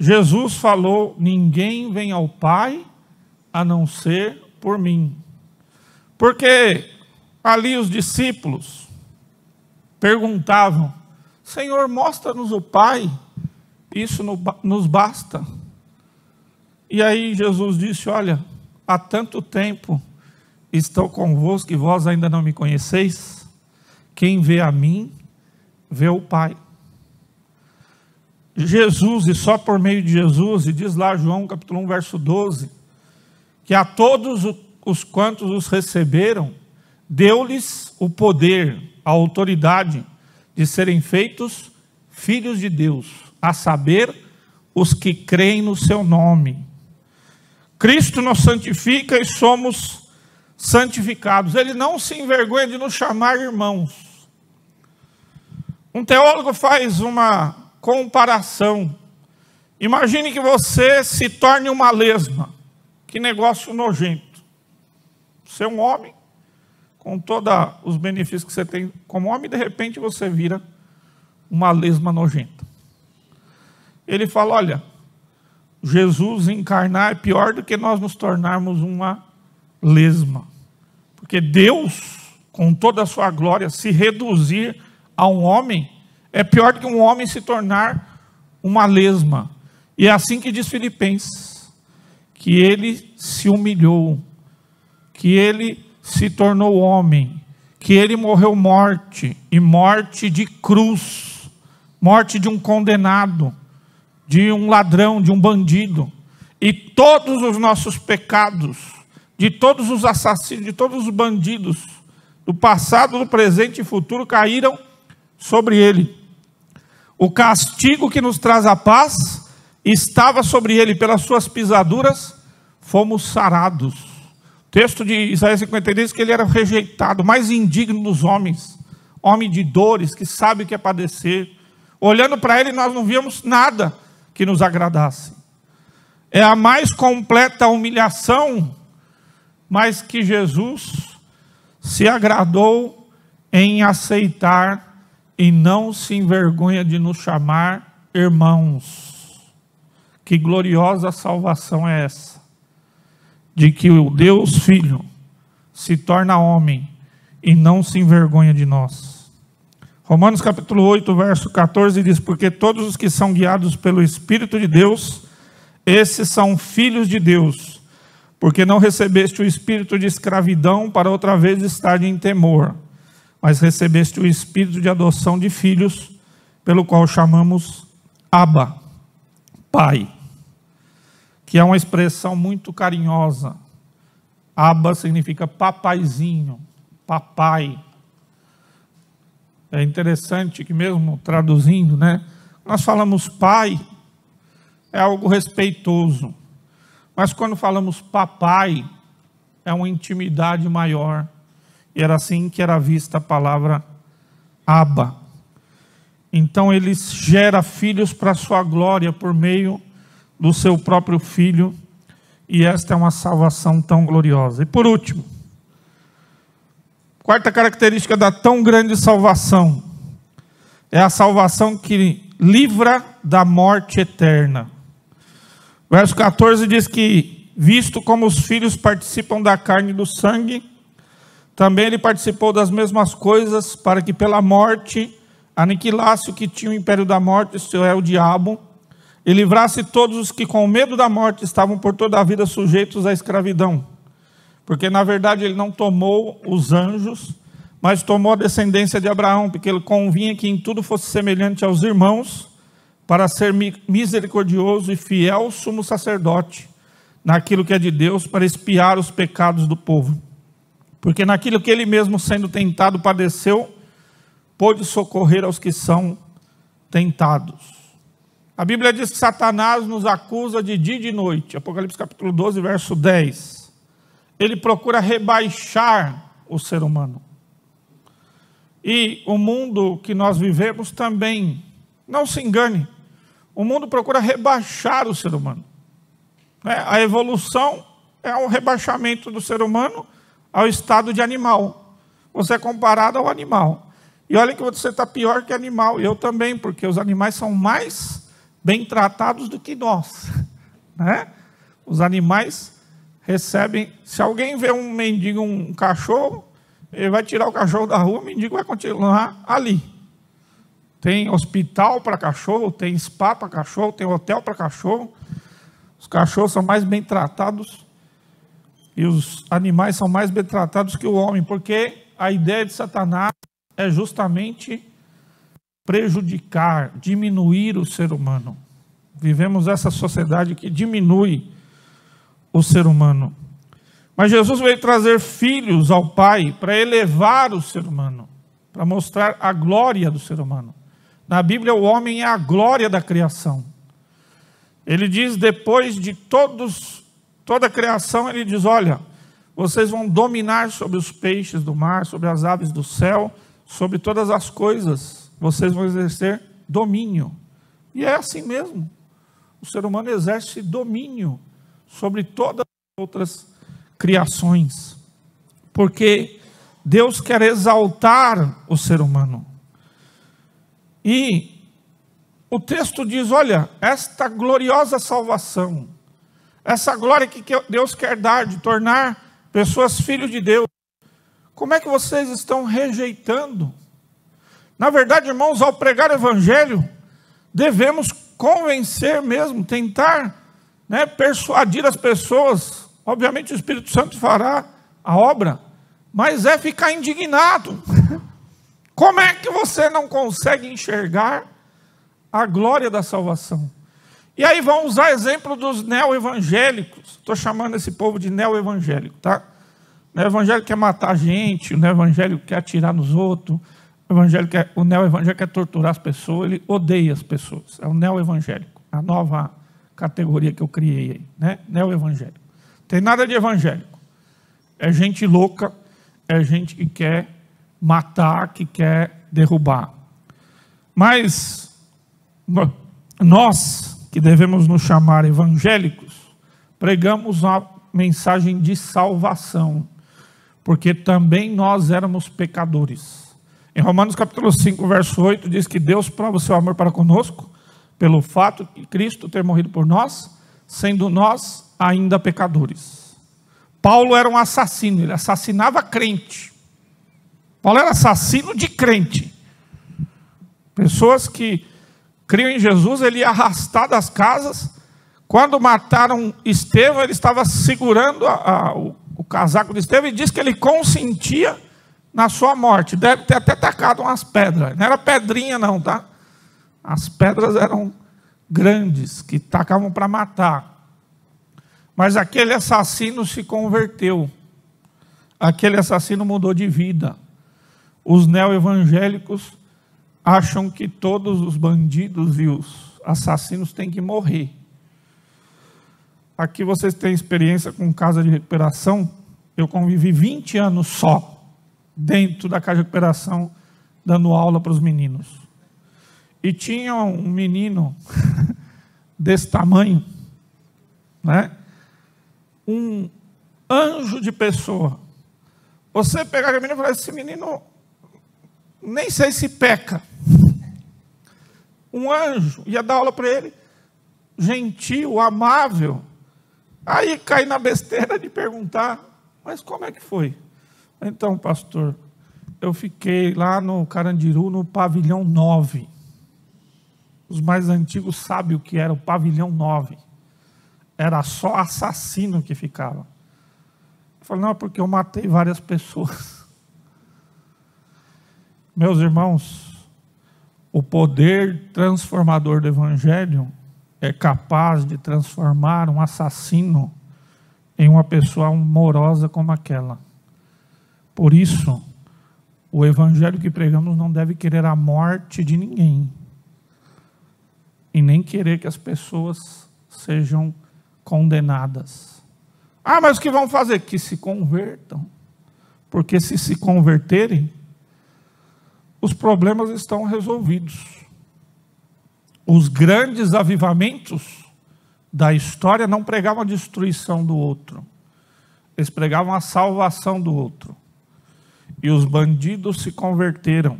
Jesus falou, ninguém vem ao Pai, a não ser por mim. Porque ali os discípulos perguntavam, Senhor, mostra-nos o Pai, isso nos basta. E aí Jesus disse, olha, há tanto tempo estou convosco e vós ainda não me conheceis. Quem vê a mim, vê o Pai. Jesus, e só por meio de Jesus, e diz lá João capítulo 1, verso 12, que a todos os quantos os receberam, deu-lhes o poder, a autoridade, de serem feitos filhos de Deus, a saber, os que creem no seu nome. Cristo nos santifica e somos santificados. Ele não se envergonha de nos chamar irmãos. Um teólogo faz uma comparação. Imagine que você se torne uma lesma. Que negócio nojento. Você é um homem, com todos os benefícios que você tem como homem, de repente você vira uma lesma nojenta. Ele fala, olha, Jesus encarnar é pior do que nós nos tornarmos uma lesma. Porque Deus, com toda a sua glória, se reduzir a um homem, é pior do que um homem se tornar uma lesma. E é assim que diz Filipenses, que ele se humilhou, que ele se tornou homem, que ele morreu morte, e morte de cruz, morte de um condenado, de um ladrão, de um bandido. E todos os nossos pecados, de todos os assassinos, de todos os bandidos, do passado, do presente e futuro, caíram sobre ele. O castigo que nos traz a paz estava sobre ele, pelas suas pisaduras fomos sarados. O texto de Isaías 53 diz que ele era rejeitado, mais indigno dos homens, homem de dores, que sabe o que é padecer. Olhando para ele, nós não víamos nada que nos agradasse. É a mais completa humilhação, mas que Jesus se agradou em aceitar e não se envergonha de nos chamar irmãos. Que gloriosa salvação é essa, de que o Deus Filho se torna homem e não se envergonha de nós. Romanos capítulo 8, verso 14 diz, porque todos os que são guiados pelo Espírito de Deus, esses são filhos de Deus, porque não recebeste o espírito de escravidão para outra vez estar em temor, mas recebeste o espírito de adoção de filhos, pelo qual chamamos Abba, Pai, que é uma expressão muito carinhosa. Abba significa papaizinho, papai. É interessante que mesmo traduzindo, né? Nós falamos pai, é algo respeitoso. Mas quando falamos papai, é uma intimidade maior. E era assim que era vista a palavra Abba. Então ele gera filhos para a sua glória por meio do seu próprio Filho, e esta é uma salvação tão gloriosa. E por último, quarta característica da tão grande salvação, é a salvação que livra da morte eterna. Verso 14 diz que, visto como os filhos participam da carne e do sangue, também ele participou das mesmas coisas, para que pela morte aniquilasse o que tinha o império da morte, isto é, o diabo, e livrasse todos os que com medo da morte estavam por toda a vida sujeitos à escravidão. Porque na verdade ele não tomou os anjos, mas tomou a descendência de Abraão, porque ele convinha que em tudo fosse semelhante aos irmãos, para ser misericordioso e fiel sumo sacerdote, naquilo que é de Deus, para expiar os pecados do povo. Porque naquilo que ele mesmo, sendo tentado, padeceu, pôde socorrer aos que são tentados. A Bíblia diz que Satanás nos acusa de dia e de noite. Apocalipse capítulo 12, verso 10. Ele procura rebaixar o ser humano. E o mundo que nós vivemos também, não se engane, o mundo procura rebaixar o ser humano. A evolução é um rebaixamento do ser humano ao estado de animal. Você é comparado ao animal. E olha que você está pior que animal. Eu também, porque os animais são mais bem tratados do que nós, né? Os animais recebem, se alguém vê um mendigo, um cachorro, ele vai tirar o cachorro da rua, o mendigo vai continuar ali. Tem hospital para cachorro, tem spa para cachorro, tem hotel para cachorro. Os cachorros são mais bem tratados e os animais são mais bem tratados que o homem, porque a ideia de Satanás é justamente prejudicar, diminuir o ser humano. Vivemos essa sociedade que diminui o ser humano. Mas Jesus veio trazer filhos ao Pai para elevar o ser humano, para mostrar a glória do ser humano. Na Bíblia, o homem é a glória da criação. Ele diz, depois de toda a criação, ele diz, olha, vocês vão dominar sobre os peixes do mar, sobre as aves do céu, sobre todas as coisas. Vocês vão exercer domínio. E é assim mesmo. O ser humano exerce domínio sobre todas as outras criações. Porque Deus quer exaltar o ser humano. E o texto diz, olha, esta gloriosa salvação, essa glória que Deus quer dar, de tornar pessoas filhos de Deus, como é que vocês estão rejeitando? Na verdade, irmãos, ao pregar o evangelho, devemos convencer mesmo, tentar, persuadir as pessoas. Obviamente o Espírito Santo fará a obra, mas é ficar indignado. Como é que você não consegue enxergar a glória da salvação? E aí vão usar exemplo dos neo-evangélicos. Estou chamando esse povo de neo-evangélico, tá? O neo-evangélico quer matar a gente, o neo-evangélico quer atirar nos outros, o neo-evangélico quer torturar as pessoas, ele odeia as pessoas. É o neo-evangélico, a nova categoria que eu criei aí, né? Neo-evangélico. Tem nada de evangélico. É gente louca, é gente que quer matar, que quer derrubar. Mas nós, que devemos nos chamar evangélicos, pregamos a mensagem de salvação, porque também nós éramos pecadores. Em Romanos capítulo 5, verso 8, diz que Deus prova o seu amor para conosco, pelo fato de Cristo ter morrido por nós, sendo nós ainda pecadores. Paulo era um assassino, ele assassinava crente. Paulo era assassino de crente. Pessoas que criam em Jesus, ele ia arrastar das casas. Quando mataram Estevão, ele estava segurando o casaco de Estevão e disse que ele consentia na sua morte. Deve ter até tacado umas pedras. Não era pedrinha não, tá? As pedras eram grandes, que tacavam para matar. Mas aquele assassino se converteu. Aquele assassino mudou de vida. Os neo-evangélicos acham que todos os bandidos e os assassinos têm que morrer. Aqui vocês têm experiência com casa de recuperação. Eu convivi 20 anos só dentro da casa de recuperação, dando aula para os meninos. E tinha um menino desse tamanho, né? Um anjo de pessoa. Você pegar aquele menino e falar, esse menino nem sei se peca. Um anjo, ia dar aula para ele, gentil, amável. Aí cai na besteira de perguntar, mas como é que foi? Então, pastor, eu fiquei lá no Carandiru, no pavilhão 9. Os mais antigos sabem o que era o pavilhão 9. Era só assassino que ficava. Eu falei, não, porque eu matei várias pessoas. Meus irmãos, o poder transformador do Evangelho é capaz de transformar um assassino em uma pessoa amorosa como aquela. Por isso, o Evangelho que pregamos não deve querer a morte de ninguém. E nem querer que as pessoas sejam condenadas. Ah, mas o que vão fazer? Que se convertam. Porque se converterem, os problemas estão resolvidos. Os grandes avivamentos da história não pregavam a destruição do outro. Eles pregavam a salvação do outro. E os bandidos se converteram.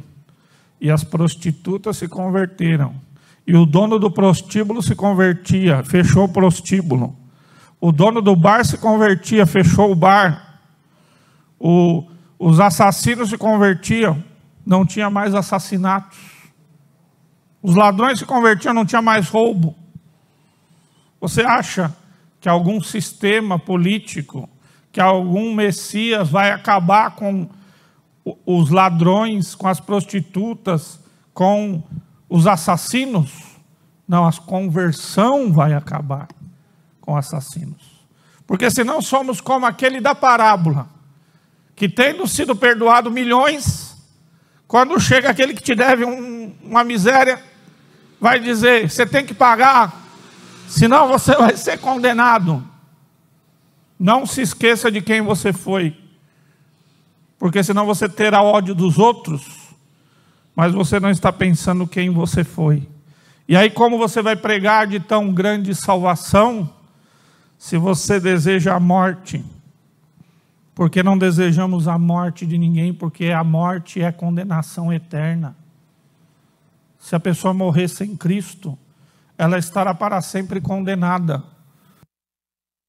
E as prostitutas se converteram. E o dono do prostíbulo se convertia, fechou o prostíbulo. O dono do bar se convertia, fechou o bar. Os assassinos se convertiam, não tinha mais assassinatos. Os ladrões se convertiam, não tinha mais roubo. Você acha que algum sistema político, que algum Messias vai acabar com os ladrões, com as prostitutas, com os assassinos? Não, a conversão vai acabar com assassinos. Porque senão somos como aquele da parábola, que tendo sido perdoado milhões, Quando chega aquele que te deve uma miséria, vai dizer: você tem que pagar, senão você vai ser condenado. Não se esqueça de quem você foi, porque senão você terá ódio dos outros, mas você não está pensando quem você foi. E aí, como você vai pregar de tão grande salvação, se você deseja a morte? Porque não desejamos a morte de ninguém, porque a morte é condenação eterna. Se a pessoa morrer sem Cristo, ela estará para sempre condenada.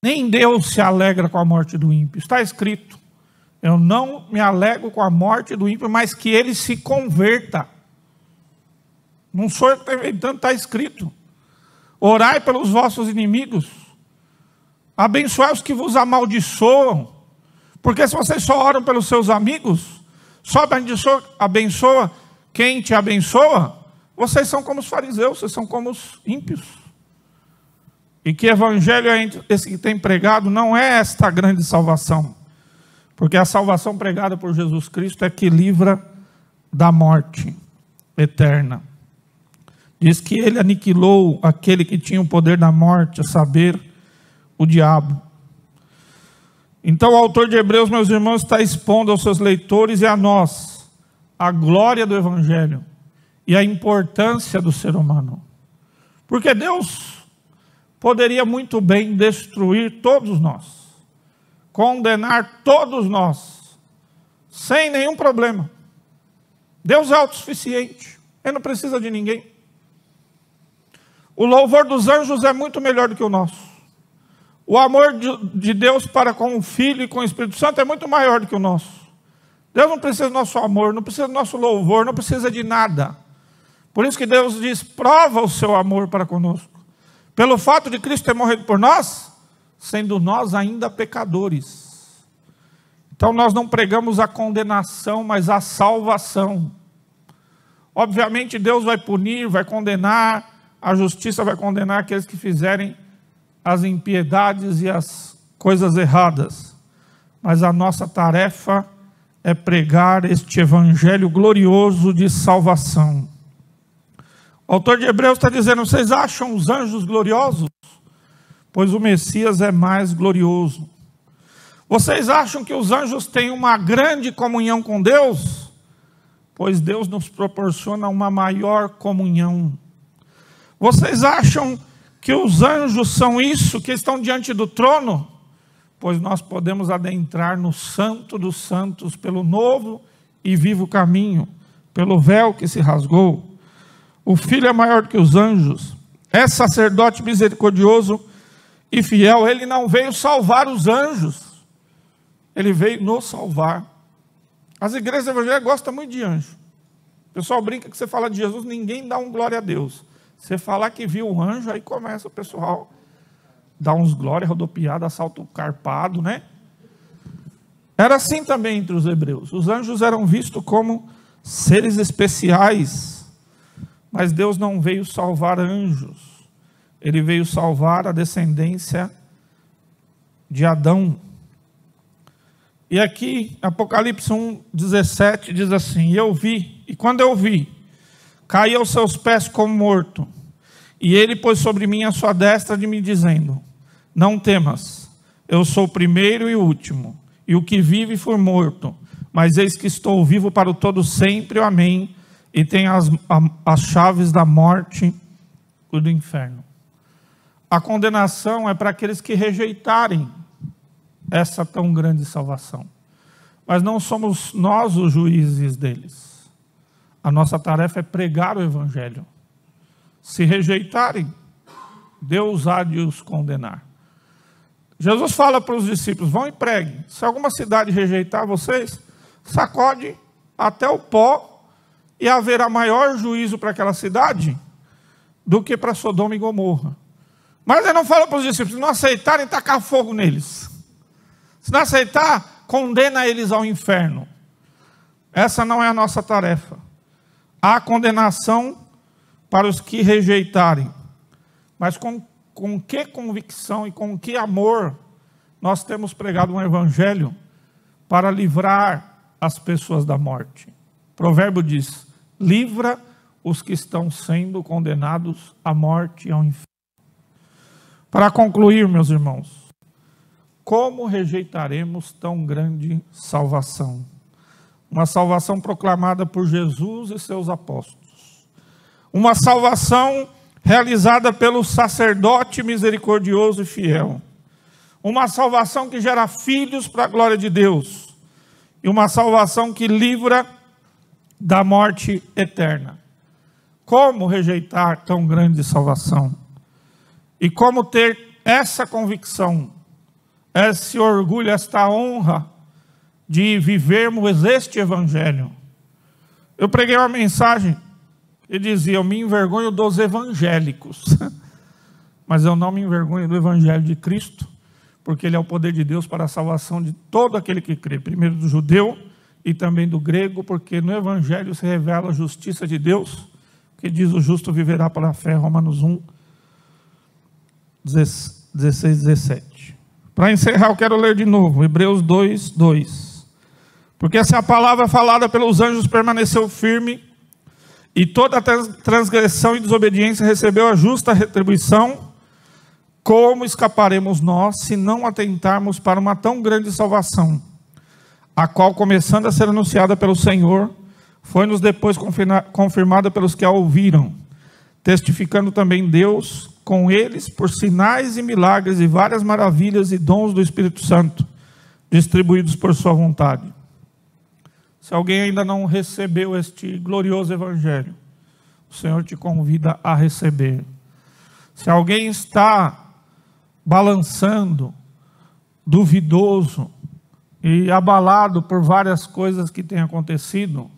Nem Deus se alegra com a morte do ímpio. Está escrito: eu não me alegro com a morte do ímpio, mas que ele se converta. Não sou eu que estou inventando, está escrito: orai pelos vossos inimigos, abençoai os que vos amaldiçoam. Porque se vocês só oram pelos seus amigos, só abençoa quem te abençoa, vocês são como os fariseus, vocês são como os ímpios. E que evangelho é esse que tem pregado? Não é esta grande salvação, porque a salvação pregada por Jesus Cristo é que livra da morte eterna. Diz que ele aniquilou aquele que tinha o poder da morte, a saber, o diabo. Então o autor de Hebreus, meus irmãos, está expondo aos seus leitores e a nós a glória do evangelho e a importância do ser humano. Porque Deus poderia muito bem destruir todos nós, condenar todos nós, sem nenhum problema. Deus é autossuficiente, ele não precisa de ninguém. O louvor dos anjos é muito melhor do que o nosso. O amor de Deus para com o Filho e com o Espírito Santo é muito maior do que o nosso. Deus não precisa do nosso amor, não precisa do nosso louvor, não precisa de nada. Por isso que Deus diz: prova o seu amor para conosco. Pelo fato de Cristo ter morrido por nós, sendo nós ainda pecadores. Então nós não pregamos a condenação, mas a salvação. Obviamente Deus vai punir, vai condenar, a justiça vai condenar aqueles que fizerem as impiedades e as coisas erradas, mas a nossa tarefa é pregar este evangelho glorioso de salvação. O autor de Hebreus está dizendo: vocês acham os anjos gloriosos? Pois o Messias é mais glorioso. Vocês acham que os anjos têm uma grande comunhão com Deus? Pois Deus nos proporciona uma maior comunhão. Vocês acham que os anjos são isso, que estão diante do trono? Pois nós podemos adentrar no Santo dos Santos pelo novo e vivo caminho, pelo véu que se rasgou. O Filho é maior que os anjos, é sacerdote misericordioso e fiel. Ele não veio salvar os anjos, ele veio nos salvar. As igrejas evangélicas gostam muito de anjo. O pessoal brinca que você fala de Jesus, ninguém dá um glória a Deus. Você falar que viu um anjo, aí começa o pessoal dar uns glórias, rodopiadas, salto carpado, né? Era assim também entre os hebreus. Os anjos eram vistos como seres especiais, mas Deus não veio salvar anjos. Ele veio salvar a descendência de Adão. E aqui, Apocalipse 1:17 diz assim: eu vi, e quando eu vi, caí aos seus pés como morto, e ele pôs sobre mim a sua destra, me dizendo: não temas, eu sou o primeiro e o último, e o que vive foi morto, mas eis que estou vivo para o todo sempre, amém, e tenho as chaves da morte e do inferno. A condenação é para aqueles que rejeitarem essa tão grande salvação, mas não somos nós os juízes deles. A nossa tarefa é pregar o evangelho. Se rejeitarem, Deus há de os condenar. Jesus fala para os discípulos: vão e preguem. Se alguma cidade rejeitar vocês, sacode até o pó, e haverá maior juízo para aquela cidade do que para Sodoma e Gomorra. Mas ele não fala para os discípulos: se não aceitarem, tacar fogo neles. Se não aceitar, condena eles ao inferno. Essa não é a nossa tarefa. Há condenação para os que rejeitarem, mas com que convicção e com que amor nós temos pregado um evangelho para livrar as pessoas da morte, provérbio diz: livra os que estão sendo condenados à morte e ao inferno. Para concluir, meus irmãos, como rejeitaremos tão grande salvação? Uma salvação proclamada por Jesus e seus apóstolos. Uma salvação realizada pelo sacerdote misericordioso e fiel. Uma salvação que gera filhos para a glória de Deus. E uma salvação que livra da morte eterna. Como rejeitar tão grande salvação? E como ter essa convicção, esse orgulho, esta honra de vivermos este evangelho? Eu preguei uma mensagem e dizia: eu me envergonho dos evangélicos, mas eu não me envergonho do evangelho de Cristo, porque ele é o poder de Deus para a salvação de todo aquele que crê, primeiro do judeu e também do grego, porque no evangelho se revela a justiça de Deus, que diz: o justo viverá pela fé, Romanos 1, 16, 17. Para encerrar, eu quero ler de novo, Hebreus 2, 2. Porque se a palavra falada pelos anjos permaneceu firme, e toda transgressão e desobediência recebeu a justa retribuição, como escaparemos nós, se não atentarmos para uma tão grande salvação, a qual, começando a ser anunciada pelo Senhor, foi-nos depois confirmada pelos que a ouviram, testificando também Deus com eles por sinais e milagres e várias maravilhas e dons do Espírito Santo, distribuídos por sua vontade. Se alguém ainda não recebeu este glorioso evangelho, o Senhor te convida a receber. Se alguém está balançando, duvidoso e abalado por várias coisas que têm acontecido,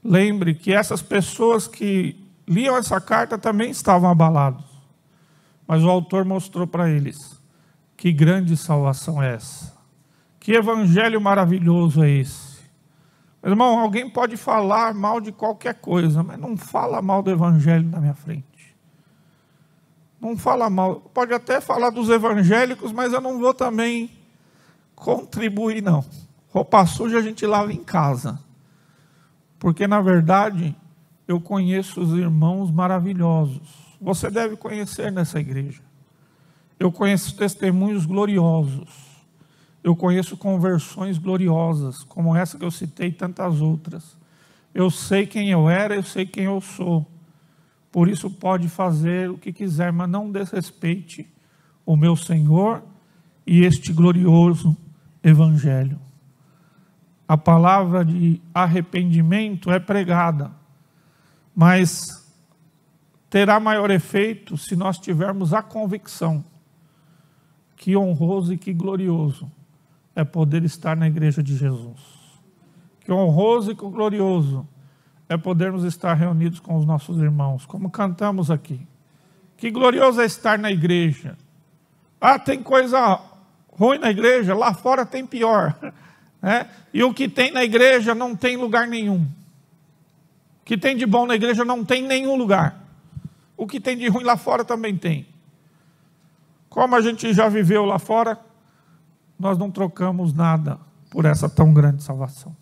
lembre que essas pessoas que liam essa carta também estavam abalados. Mas o autor mostrou para eles que grande salvação é essa. Que evangelho maravilhoso é esse. Meu irmão, alguém pode falar mal de qualquer coisa, mas não fala mal do evangelho na minha frente. Não fala mal. Pode até falar dos evangélicos, mas eu não vou também contribuir, não. Roupa suja a gente lava em casa. Porque, na verdade, eu conheço os irmãos maravilhosos. Você deve conhecer nessa igreja. Eu conheço testemunhos gloriosos. Eu conheço conversões gloriosas, como essa que eu citei e tantas outras. Eu sei quem eu era, eu sei quem eu sou. Por isso pode fazer o que quiser, mas não desrespeite o meu Senhor e este glorioso evangelho. A palavra de arrependimento é pregada, mas terá maior efeito se nós tivermos a convicção que honroso e que glorioso é poder estar na igreja de Jesus. Que honroso e que glorioso é podermos estar reunidos com os nossos irmãos, como cantamos aqui. Que glorioso é estar na igreja. Ah, tem coisa ruim na igreja, lá fora tem pior. Né? E o que tem na igreja não tem lugar nenhum. O que tem de bom na igreja não tem nenhum lugar. O que tem de ruim lá fora também tem. Como a gente já viveu lá fora, nós não trocamos nada por essa tão grande salvação.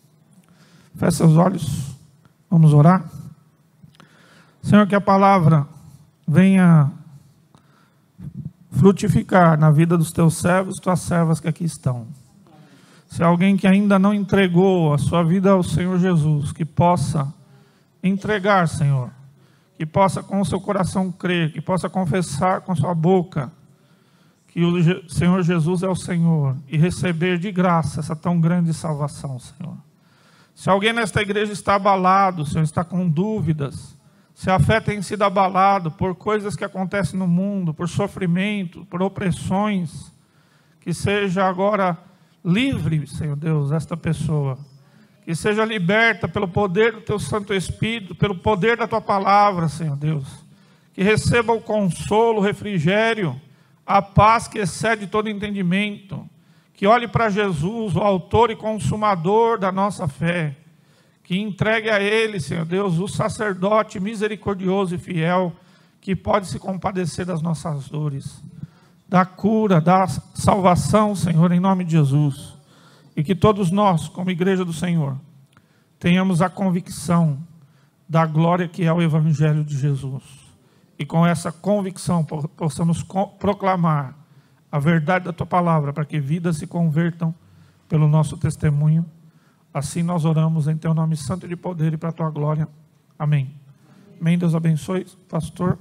Feche seus olhos, vamos orar. Senhor, que a palavra venha frutificar na vida dos teus servos e tuas servas que aqui estão. Se alguém que ainda não entregou a sua vida ao Senhor Jesus, que possa entregar, Senhor, que possa com o seu coração crer, que possa confessar com sua boca que o Senhor Jesus é o Senhor e receber de graça essa tão grande salvação, Senhor. Se alguém nesta igreja está abalado, Senhor, está com dúvidas, se a fé tem sido abalado por coisas que acontecem no mundo, por sofrimento, por opressões, que seja agora livre, Senhor Deus, esta pessoa. Que seja liberta pelo poder do teu Santo Espírito, pelo poder da tua palavra, Senhor Deus. Que receba o consolo, o refrigério, a paz que excede todo entendimento. Que olhe para Jesus, o autor e consumador da nossa fé. Que entregue a Ele, Senhor Deus, o sacerdote misericordioso e fiel, que pode se compadecer das nossas dores. Da cura, da salvação, Senhor, em nome de Jesus. E que todos nós, como igreja do Senhor, tenhamos a convicção da glória que é o Evangelho de Jesus. E com essa convicção possamos proclamar a verdade da Tua palavra, para que vidas se convertam pelo nosso testemunho. Assim nós oramos em Teu nome santo e de poder e para a Tua glória. Amém. Amém. Deus abençoe, pastor.